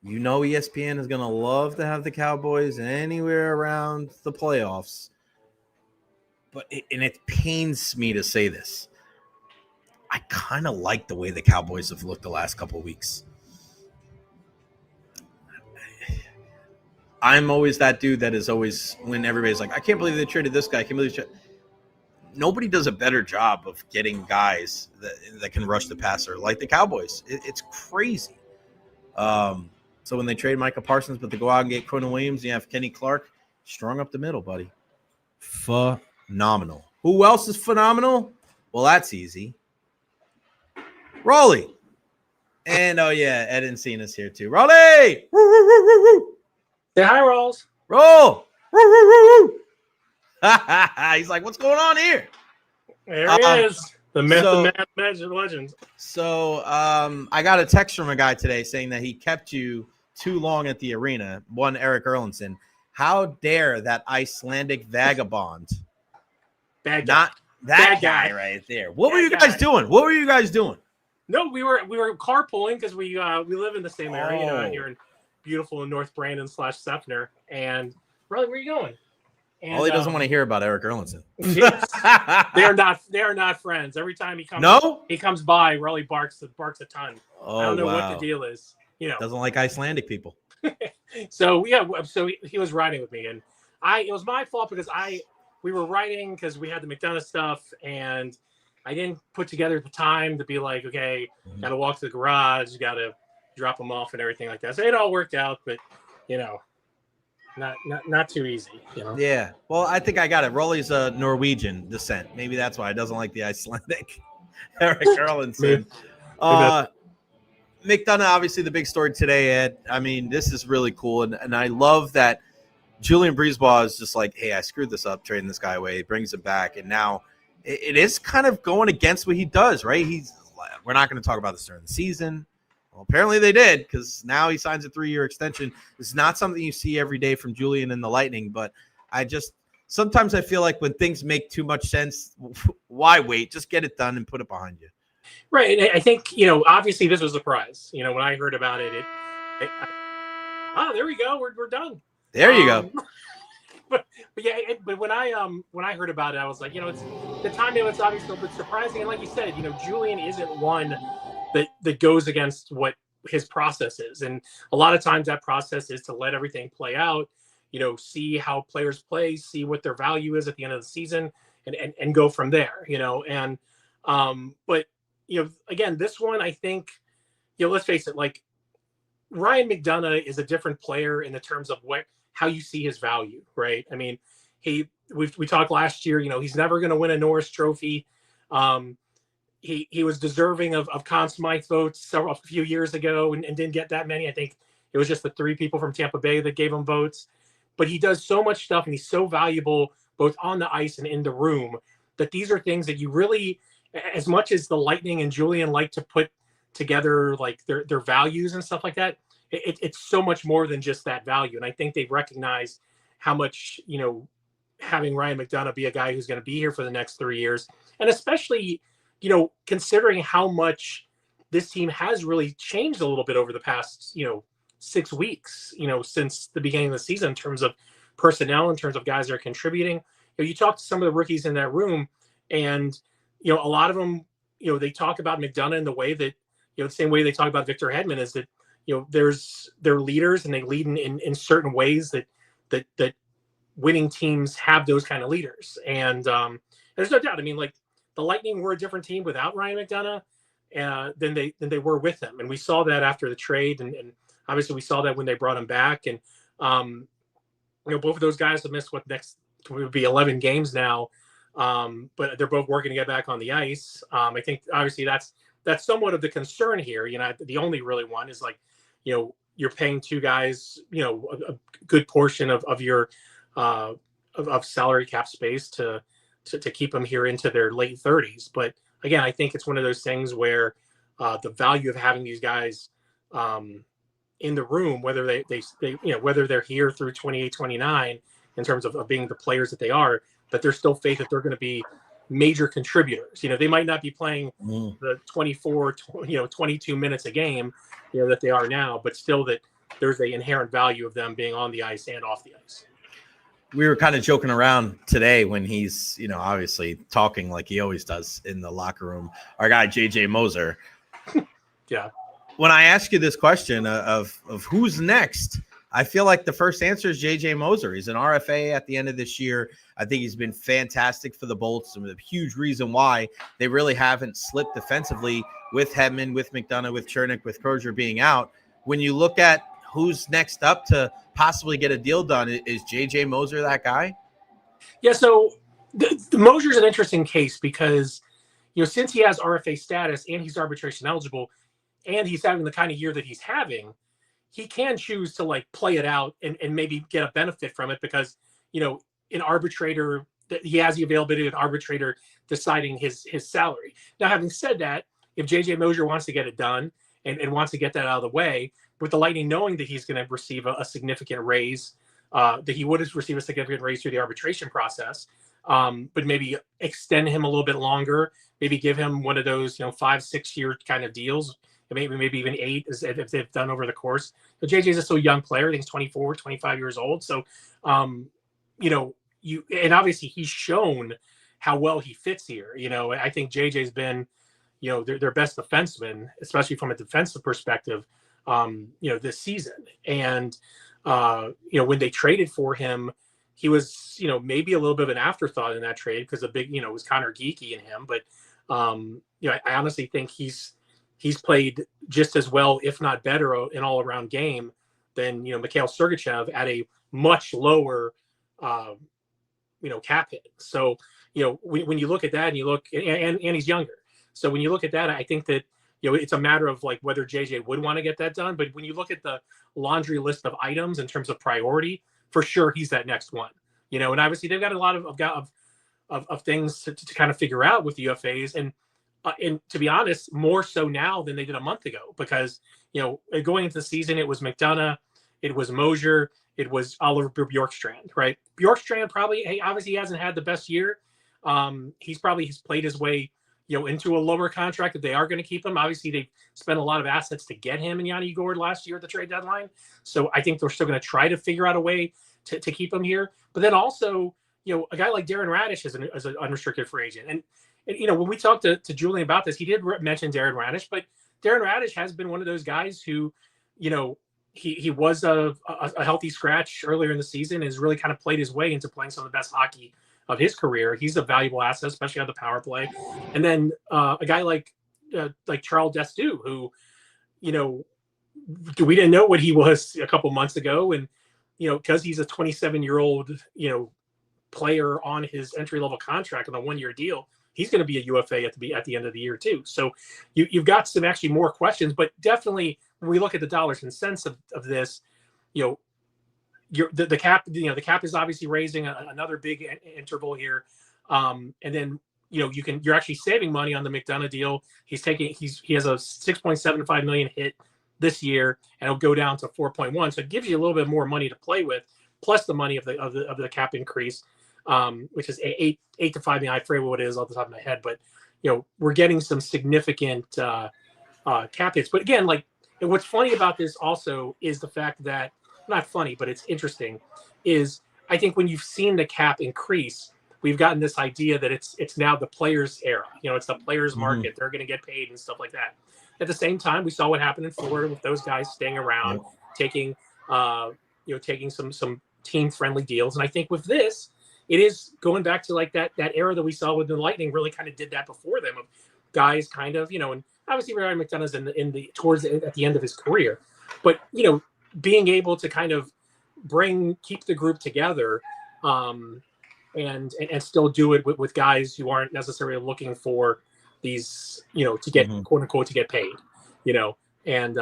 You know ESPN is going to love to have the Cowboys anywhere around the playoffs. But it pains me to say this. I kind of like the way the Cowboys have looked the last couple of weeks. I'm always that dude that is always, when everybody's like, I can't believe they traded this guy. I can't believe nobody does a better job of getting guys that can rush the passer like the Cowboys. It's crazy. So when they trade Micah Parsons, but they go out and get Quinnen Williams, you have Kenny Clark strung up the middle, buddy. Phenomenal. Who else is phenomenal? Well, that's easy. Rolly. And, oh, yeah, Ed Encina's here, too. Rolly! Say hi, Rolls. Roll! He's like, what's going on here? There he is. The myth, the magic legend. So I got a text from a guy today saying that he kept you too long at the arena. One, Eric Erlinson. How dare that Icelandic vagabond? Bad guy. Not that guy right there. What were you guys doing? What were you guys doing? No, we were carpooling because we live in the same area, out here in beautiful North Brandon / Sefner. And Riley, where are you going? And, All he doesn't want to hear about Eric Erlinson. They are not friends. Every time he comes by, Riley barks a ton. Oh, I don't know wow. what the deal is. Doesn't like Icelandic people. So he was riding with me, and it was my fault because we were riding because we had the McDonagh stuff, and I didn't put together the time to be like, okay, got to walk to the garage, got to drop them off and everything like that. So it all worked out, but not too easy. Yeah. Well, I think I got it. Rolly's a Norwegian descent. Maybe that's why he doesn't like the Icelandic Eric Erlinson. McDonagh, obviously the big story today, Ed. I mean, this is really cool. And I love that Julian Breezebaugh is just like, hey, I screwed this up trading this guy away. He brings him back. And now it is kind of going against what he does, right? We're not going to talk about this during the season. Well, apparently they did, because now he signs a 3-year extension. It's not something you see every day from Julian and the Lightning, but sometimes I feel like when things make too much sense, why wait? Just get it done and put it behind you. Right. I think, obviously this was a surprise. When I heard about it, there we go. We're done. There you go. But when I heard about it, I was like, it's the timing. It's obviously a bit surprising. And like you said, Julian isn't one that goes against what his process is. And a lot of times that process is to let everything play out, see how players play, see what their value is at the end of the season, and go from there, but again, this one, I think, let's face it, like Ryan McDonagh is a different player in the terms of how you see his value, right? I mean, we talked last year, he's never going to win a Norris Trophy. He was deserving of Conn Smythe votes a few years ago and didn't get that many. I think it was just the 3 people from Tampa Bay that gave him votes. But he does so much stuff, and he's so valuable both on the ice and in the room, that these are things that you really, as much as the Lightning and Julian like to put together like their values and stuff like that, it's so much more than just that value. And I think they've recognized how much, having Ryan McDonagh be a guy who's going to be here for the next 3 years, and especially, considering how much this team has really changed a little bit over the past, 6 weeks, since the beginning of the season in terms of personnel, in terms of guys that are contributing. You talk to some of the rookies in that room, and, a lot of them, they talk about McDonagh in the way that, the same way they talk about Victor Hedman, is that, they're leaders, and they lead in certain ways that winning teams have those kind of leaders. And there's no doubt. I mean, like the Lightning were a different team without Ryan McDonagh than they were with him. And we saw that after the trade. And obviously we saw that when they brought him back. And, both of those guys have missed next would be 11 games now. But they're both working to get back on the ice. I think obviously that's somewhat of the concern here. The only really one is like, you're paying 2 guys, a good portion of your of salary cap space to keep them here into their late 30s. But again, I think it's one of those things where the value of having these guys in the room, whether they whether they're here through 28, 29, in terms of being the players that they are, but there's still faith that they're going to be major contributors. They might not be playing the 24, 22 minutes a game, that they are now, but still that there's an inherent value of them being on the ice and off the ice. We were kind of joking around today when he's, obviously talking like he always does in the locker room. Our guy, JJ Moser. Yeah. When I ask you this question of who's next, I feel like the first answer is JJ Moser. He's an RFA at the end of this year. I think he's been fantastic for the Bolts, and a huge reason why they really haven't slipped defensively with Hedman, with McDonagh, with Chernick, with Crozier being out. When you look at who's next up to possibly get a deal done, is JJ Moser that guy? Yeah, so the Mosier's an interesting case because, since he has RFA status and he's arbitration eligible and he's having the kind of year that he's having, he can choose to like play it out and maybe get a benefit from it because, an arbitrator, he has the availability of an arbitrator deciding his salary. Now, having said that, if JJ Moser wants to get it done and wants to get that out of the way, with the Lightning knowing that he's going to receive a significant raise, that he would receive a significant raise through the arbitration process, but maybe extend him a little bit longer, maybe give him one of those, 5-6 year kind of deals, maybe even 8 if they've done over the course. But JJ's a so young player. I think he's 24, 25 years old. So, and obviously he's shown how well he fits here. I think JJ's been, their best defenseman, especially from a defensive perspective, this season. And, when they traded for him, he was, maybe a little bit of an afterthought in that trade because the big, it was Connor Geeky in him. But, I honestly think he's played just as well, if not better, an all-around game than, Mikhail Sergachev at a much lower, cap hit. So, when you look at that and you look, and he's younger. So when you look at that, I think that, it's a matter of like whether JJ would want to get that done. But when you look at the laundry list of items in terms of priority, for sure, he's that next one, and obviously they've got a lot of things to kind of figure out with the UFAs. And to be honest, more so now than they did a month ago, because, going into the season, it was McDonagh, it was Mosier, it was Oliver Bjorkstrand, right? Bjorkstrand probably, obviously he hasn't had the best year. He's played his way, into a lower contract if they are going to keep him. Obviously, they spent a lot of assets to get him and Yanni Gourde last year at the trade deadline. So I think they're still going to try to figure out a way to keep him here. But then also, a guy like Darren Radish is an unrestricted free agent. And when we talked to Julian about this, he did mention Darren Radish, but Darren Radish has been one of those guys who, he was a healthy scratch earlier in the season and has really kind of played his way into playing some of the best hockey of his career. He's a valuable asset, especially on the power play. And then a guy like Charles Destu, who, we didn't know what he was a couple months ago. And, because he's a 27-year-old, player on his entry-level contract on a 1-year deal, he's going to be a UFA at the end of the year too. So you've got some actually more questions, but definitely when we look at the dollars and cents of this, the cap, the cap is obviously raising another big interval here. And then, you're actually saving money on the McDonagh deal. He has a $6.75 million hit this year, and it'll go down to 4.1. So it gives you a little bit more money to play with, plus the money of the cap increase, which is 8 to 5 million. I forget what it is off the top of my head, but we're getting some significant cap hits. But again, and what's funny about this also is the fact that, not funny, but it's interesting, is I think when you've seen the cap increase, we've gotten this idea that it's now the players' era. It's the players' market. They're going to get paid and stuff like that. At the same time, we saw what happened in Florida with those guys staying around, taking some team-friendly deals. And I think with this, it is going back to like that era that we saw with the Lightning really kind of did that before them, of guys kind of, and obviously Ryan McDonagh's at the end of his career, but being able to kind of keep the group together, and still do it with guys who aren't necessarily looking for these, to get quote unquote to get paid, and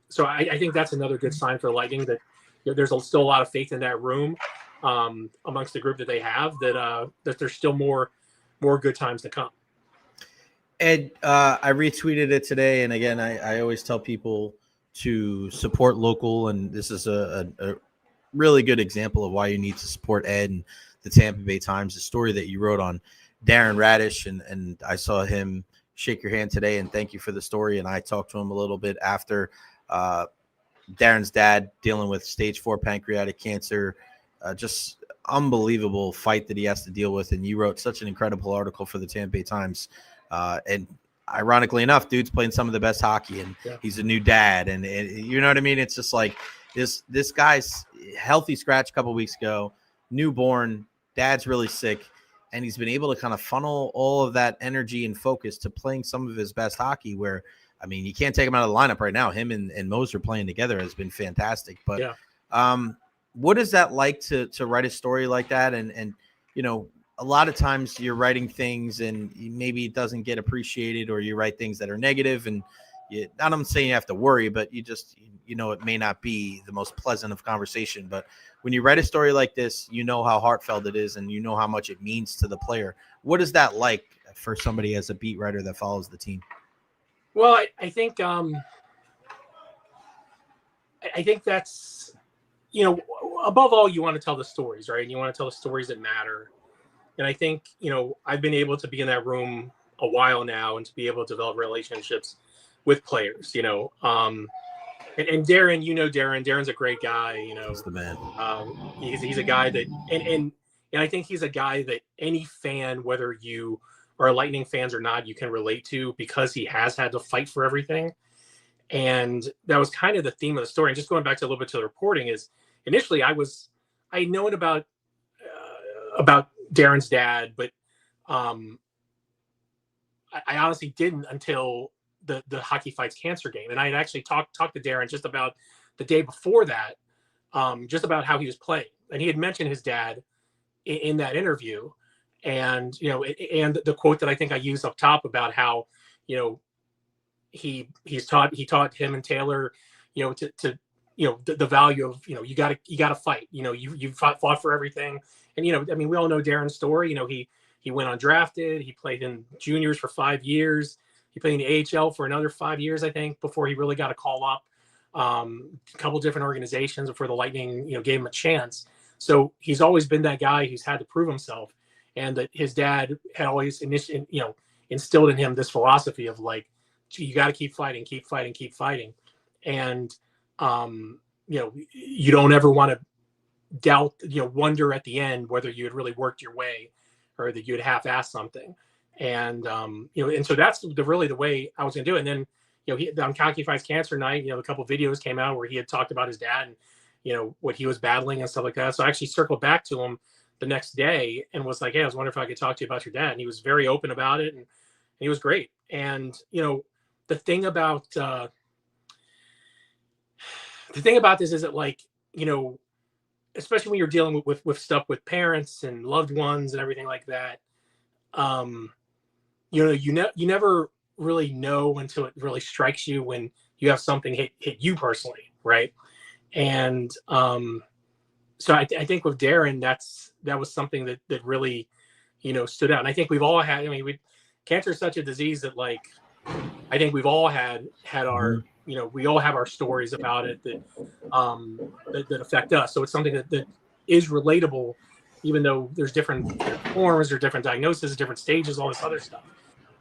so I think that's another good sign for the Lightning that there's still a lot of faith in that room, amongst the group that they have, that there's still more good times to come. Ed, I retweeted it today, and again, I always tell people to support local, and this is a really good example of why you need to support Ed and the Tampa Bay Times. The story that you wrote on Darren Radish, and I saw him shake your hand today, and thank you for the story. And I talked to him a little bit after Darren's dad dealing with stage 4 pancreatic cancer, just unbelievable fight that he has to deal with. And you wrote such an incredible article for the Tampa Bay Times. And ironically enough, dude's playing some of the best hockey, and he's a new dad, and you know what I mean? It's just like, This guy's healthy scratch a couple weeks ago, newborn, dad's really sick, and he's been able to kind of funnel all of that energy and focus to playing some of his best hockey. Where, I mean, you can't take him out of the lineup right now. Him and Moser playing together has been fantastic. But what is that like to write a story like that? And a lot of times you're writing things and maybe it doesn't get appreciated, or you write things that are negative, and I'm saying you have to worry, but it may not be the most pleasant of conversation. But when you write a story like this, you know how heartfelt it is, and you know how much it means to the player. What is that like for somebody as a beat writer that follows the team? Well, I think that's, above all, you want to tell the stories, right? And you want to tell the stories that matter. And I think, I've been able to be in that room a while now and to be able to develop relationships with players, and Darren, Darren's a great guy, He's the man. He's a guy that, and I think he's a guy that any fan, whether you are Lightning fans or not, you can relate to, because he has had to fight for everything. And that was kind of the theme of the story. And just going back to a little bit to the reporting is, initially I had known about Darren's dad, but I honestly didn't until the Hockey Fights Cancer game. And I had actually talked to Darren just about the day before that, just about how he was playing. And he had mentioned his dad in that interview. And, and the quote that I think I used up top about how, he taught him and Taylor, the value of, you gotta fight, you fought for everything. And, we all know Darren's story. He went undrafted. He played in juniors for 5 years. He played in the AHL for another 5 years, I think, before he really got a call up. A couple different organizations before the Lightning, gave him a chance. So he's always been that guy who's had to prove himself, and that his dad had always instilled in him this philosophy of like, you got to keep fighting, keep fighting, keep fighting. And, you don't ever want to doubt, wonder at the end whether you had really worked your way or that you had half-assed something. And, and so that's really the way I was going to do it. And then, on Hockey Fights Cancer night, a couple of videos came out where he had talked about his dad and, what he was battling and stuff like that. So I actually circled back to him the next day and was like, hey, I was wondering if I could talk to you about your dad. And he was very open about it, and he was great. And, the thing about this is that, like, especially when you're dealing with stuff with parents and loved ones and everything like that, you never really know until it really strikes you when you have something hit you personally, right? And so I think with Darren, that was something that really, stood out. And I think we've all had. Cancer is such a disease that, like, I think we've all had our, we all have our stories about it that affect us. So it's something that is relatable, even though there's different forms or different diagnoses, different stages, all this other stuff.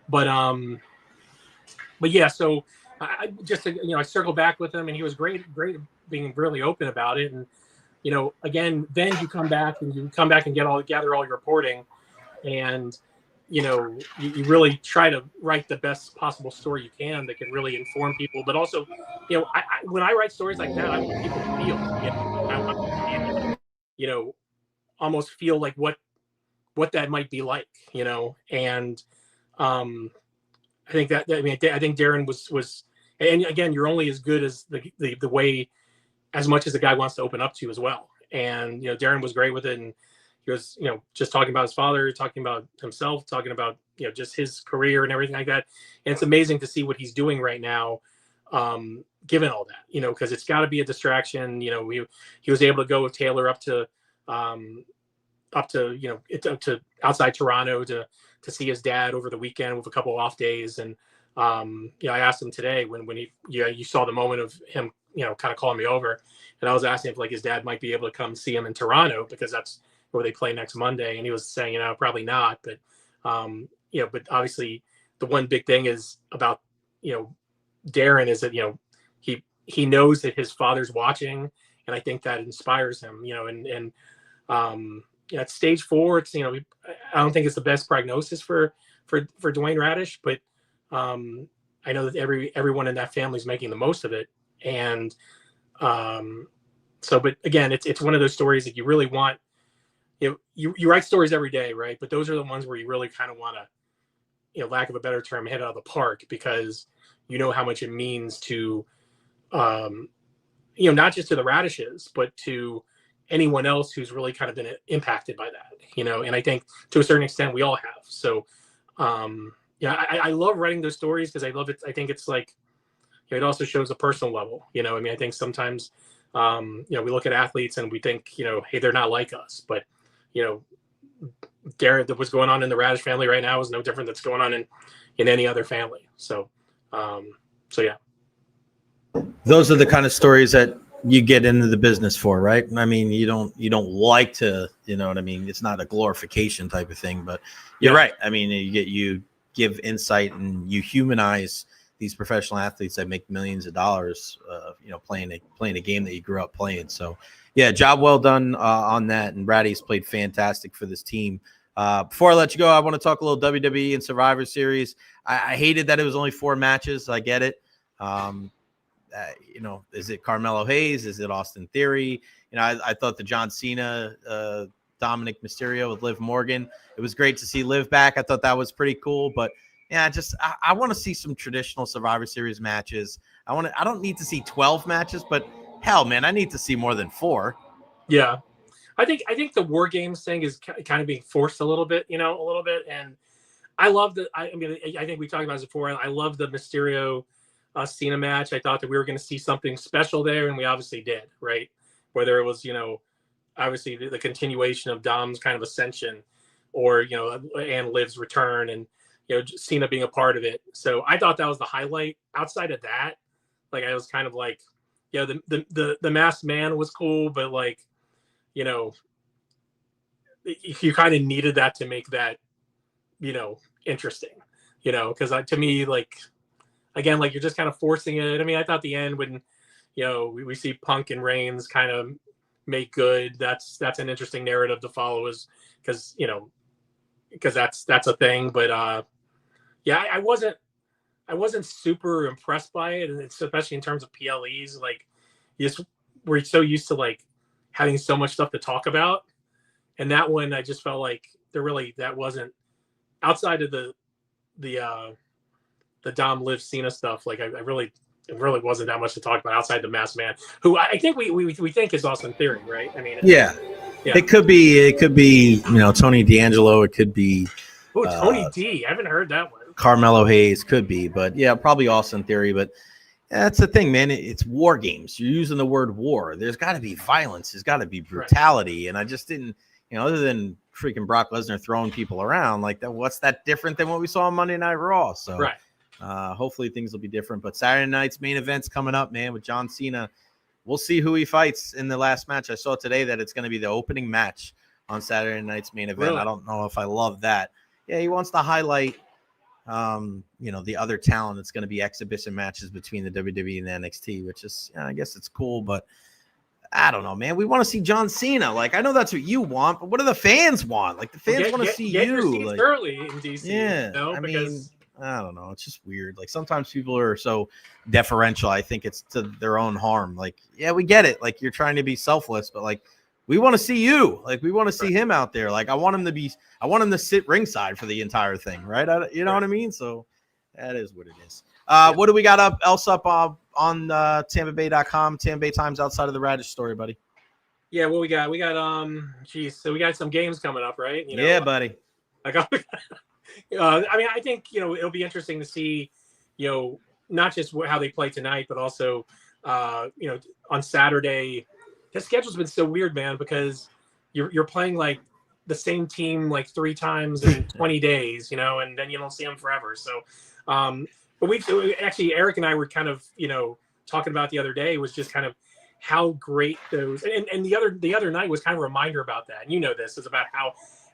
But yeah, so I just, I circled back with him, and he was great being really open about it. And, again, then you come back and gather all your reporting, and, you really try to write the best possible story you can that can really inform people. But also, when I write stories like that, I want people to feel, I want people to, almost feel like what that might be like, and I think I think Darren was, and again, you're only as good as the way, as much as the guy wants to open up to you as well. And, Darren was great with it. And he was, just talking about his father, talking about himself, talking about, just his career and everything like that. And it's amazing to see what he's doing right now, given all that, because it's got to be a distraction. He was able to go with Taylor up to outside Toronto to see his dad over the weekend with a couple off days. And, I asked him today when you saw the moment of him, kind of calling me over, and I was asking if, like, his dad might be able to come see him in Toronto, because that's where they play next Monday. And he was saying, probably not, but, but obviously the one big thing is about, Darren is that, he knows that his father's watching, and I think that inspires him, at stage 4, it's, I don't think it's the best prognosis for Dwayne Radish, but, I know that everyone in that family is making the most of it. And, So, but again, it's one of those stories that you really want. You write stories every day, right? But those are the ones where you really kind of want to, lack of a better term, hit out of the park, because you know how much it means to, not just to the Radishes, but to anyone else who's really kind of been impacted by that, and I think to a certain extent we all have. So, I love writing those stories because I love it. I think it's like, it also shows a personal level, I think sometimes, we look at athletes and we think, hey, they're not like us, but, what's going on in the Radish family right now is no different that's going on in any other family. So, yeah. Those are the kind of stories that you get into the business for, right? I mean, you don't like to, what I mean? It's not a glorification type of thing, but you're right. I mean, you give insight and you humanize these professional athletes that make millions of dollars, playing a game that you grew up playing. So, yeah, job well done on that. And Brady's played fantastic for this team. Before I let you go, I want to talk a little WWE and Survivor Series. I hated that it was only 4 matches. I get it. Is it Carmelo Hayes? Is it Austin Theory? I thought the John Cena, Dominic Mysterio with Liv Morgan, it was great to see Liv back. I thought that was pretty cool. But yeah, I want to see some traditional Survivor Series matches. I don't need to see 12 matches, but hell, man, I need to see more than 4. Yeah. I think the War Games thing is kind of being forced a little bit, And I love I think we talked about this before. I love the Mysterio Cena match. I thought that we were going to see something special there, and we obviously did, right? Whether it was, obviously the continuation of Dom's kind of ascension, or, and Liv's return, and, Cena being a part of it. So I thought that was the highlight. Outside of that, like, I was kind of like, the masked man was cool, but like, you kind of needed that to make that, interesting, because to me, like, again, like, you're just kind of forcing it. I mean, I thought the end when, we see Punk and Reigns kind of make good. That's an interesting narrative to follow, because that's a thing. But yeah, I wasn't super impressed by it, and it's especially in terms of PLEs. Like, we're so used to like having so much stuff to talk about, and that one I just felt like that wasn't outside of the Dom Liv Cena stuff. Like, it really wasn't that much to talk about outside the masked man, who I think we think is Austin Theory, right? I mean, yeah. It could be Tony D'Angelo. It could be Tony D. I haven't heard that one. Carmelo Hayes could be, but yeah, probably Austin Theory. But that's the thing, man. It's War Games. You're using the word war. There's got to be violence. There's got to be brutality. Right. And I just didn't, other than freaking Brock Lesnar throwing people around like that, what's that different than what we saw on Monday Night Raw? So right. Hopefully things will be different. But Saturday night's main event's coming up, man, with John Cena. We'll see who he fights in the last match. I saw today that it's going to be the opening match on Saturday night's main event. Really? I don't know if I love that. Yeah, he wants to highlight, the other talent. It's going to be exhibition matches between the WWE and the NXT, which is, I guess it's cool, but I don't know, man. We want to see John Cena. Like, I know that's what you want, but what do the fans want? Like, the fans want to see you. Like, early in DC. Yeah, I mean, I don't know. It's just weird. Like, sometimes people are so deferential. I think it's to their own harm. Like, yeah, we get it. Like, you're trying to be selfless, but like, we want to see you. Like, we want to see him out there. Like, I want him to sit ringside for the entire thing, right? You know what I mean? So that is what it is. What do we got else up on TampaBay.com? Tampa Bay Times outside of the Radish story, buddy. Yeah, well, we got so we got some games coming up, right? Yeah, buddy. I mean, I think, it'll be interesting to see, not just how they play tonight, but also, on Saturday. The schedule's been so weird, man, because you're playing like the same team like 3 times in 20 days, and then you don't see them forever. So, but actually, Eric and I were kind of, talking about the other day was just kind of how great those, and the other night was kind of a reminder about that. And this is about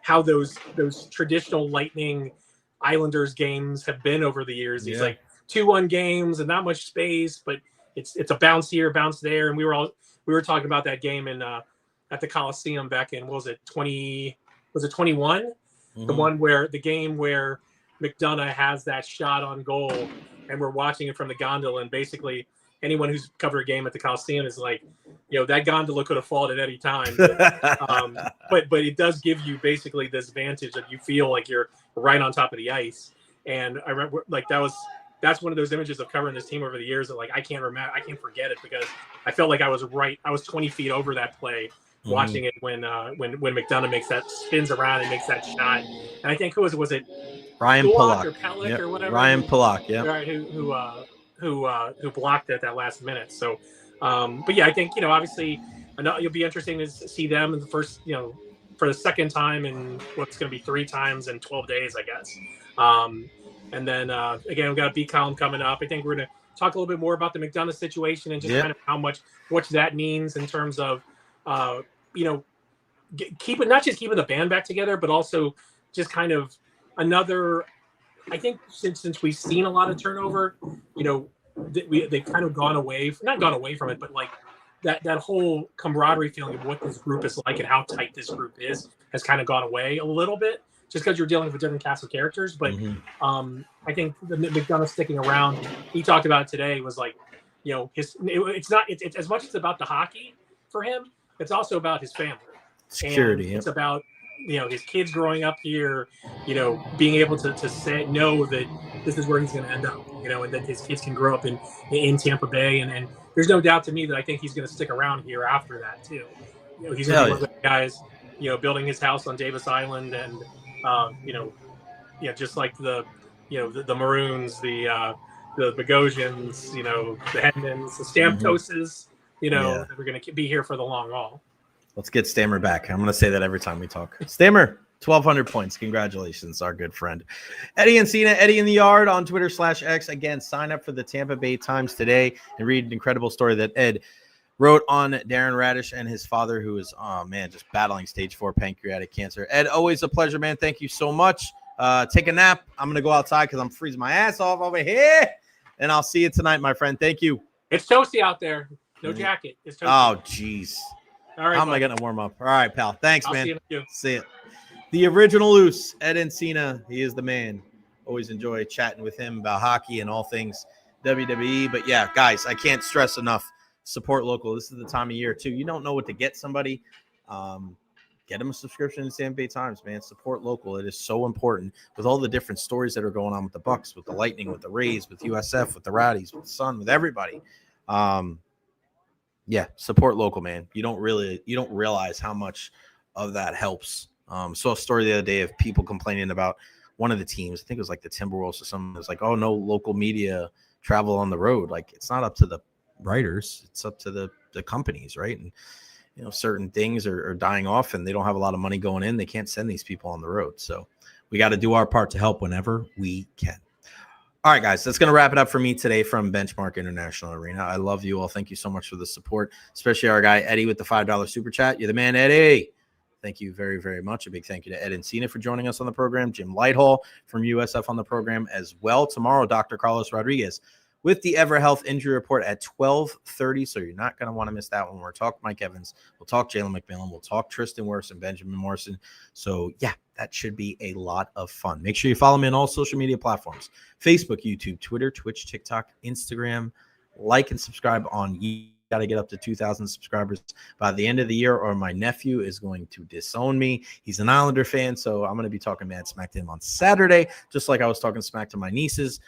how those traditional Lightning Islanders games have been over the years. These like 2-1 games and not much space, but it's a bounce here, bounce there, and we were talking about that game in at the Coliseum back in, what was it, 21? Mm-hmm. The game where McDonagh has that shot on goal, and we're watching it from the gondola, and basically anyone who's covered a game at the Coliseum is like, that gondola could have fallen at any time. But it does give you basically this vantage that you feel like you're right on top of the ice. And I remember that's one of those images of covering this team over the years that like I can't forget it, because I felt like I was 20 feet over that play watching it when McDonagh spins around and makes that shot. And I think was it Ryan Pollock Pollock or Pellick or whatever. Ryan Pollock, yeah. Right, who blocked it at that last minute. So but yeah, I think obviously it'll be interesting to see them in the first, for the second time in what's going to be 3 times in 12 days, I guess. And then again, we've got a B column coming up. I think we're going to talk a little bit more about the McDonagh situation and just kind of what that means in terms of not just keeping the band back together, but also just kind of another. I think since we've seen a lot of turnover, they've kind of not gone away from it, but like that whole camaraderie feeling of what this group is like and how tight this group is has kind of gone away a little bit, just because you're dealing with different cast of characters. But I think the McDonagh sticking around, he talked about it today, was like, it's as much as about the hockey for him, it's also about his family. Security. It's about his kids growing up here, being able to know that this is where he's going to end up, and that his kids can grow up in Tampa Bay. And there's no doubt to me that I think he's going to stick around here after that too. He's going to be one of the guys, building his house on Davis Island, and just like the Maroons, the Bogosians, the Hendons, the Stamkoses, that we're going to be here for the long haul. Let's get Stammer back. I'm going to say that every time we talk. Stammer, 1,200 points. Congratulations, our good friend. Eddie Encina, Eddie in the Yard on Twitter/X. Again, sign up for the Tampa Bay Times today and read an incredible story that Ed wrote on Darren Radish and his father, who is, just battling stage 4 pancreatic cancer. Ed, always a pleasure, man. Thank you so much. Take a nap. I'm going to go outside because I'm freezing my ass off over here. And I'll see you tonight, my friend. Thank you. It's toasty out there. No jacket. It's toasty. Oh, jeez. All right, how am I going to warm up? All right, pal. Thanks, I'll man. See you. See it. The original Loose, Ed Encina. He is the man. Always enjoy chatting with him about hockey and all things WWE. But yeah, guys, I can't stress enough. Support local. This is the time of year too. You don't know what to get somebody. Get them a subscription to Tampa Bay Times, man. Support local. It is so important with all the different stories that are going on with the Bucks, with the Lightning, with the Rays, with USF, with the Rowdies, with the Sun, with everybody. Support local, man. You don't realize how much of that helps. Saw a story the other day of people complaining about one of the teams. I think it was like the Timberwolves or something. It was like, oh, no local media travel on the road. Like, it's not up to the writers. It's up to the companies, right? And certain things are dying off and they don't have a lot of money going in. They can't send these people on the road. So we got to do our part to help whenever we can. All right, guys, that's going to wrap it up for me today from Benchmark International Arena. I love you all. Thank you so much for the support, especially our guy Eddie with the $5 super chat. You're the man, Eddie. Thank you very, very much. A big thank you to Ed Encina for joining us on the program. Jim Lighthall from USF on the program as well. Tomorrow, Dr. Carlos Rodriguez with the EverHealth injury report at 12:30. So you're not going to want to miss that one. We'll talk Mike Evans. We'll talk Jalen McMillan. We'll talk Tristan Wirfs and Benjamin Morrison. So, yeah, that should be a lot of fun. Make sure you follow me on all social media platforms. Facebook, YouTube, Twitter, Twitch, TikTok, Instagram. Like and subscribe on YouTube. Got to get up to 2,000 subscribers by the end of the year or my nephew is going to disown me. He's an Islander fan, so I'm going to be talking mad smack to him on Saturday, just like I was talking smack to my nieces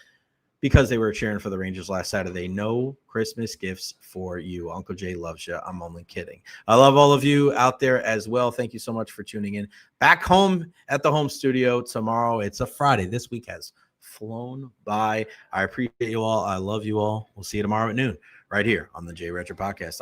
because they were cheering for the Rangers last Saturday. No Christmas gifts for you. Uncle Jay loves you. I'm only kidding. I love all of you out there as well. Thank you so much for tuning in. Back home at the home studio tomorrow. It's a Friday. This week has flown by. I appreciate you all. I love you all. We'll see you tomorrow at noon right here on the Jay Recher Podcast.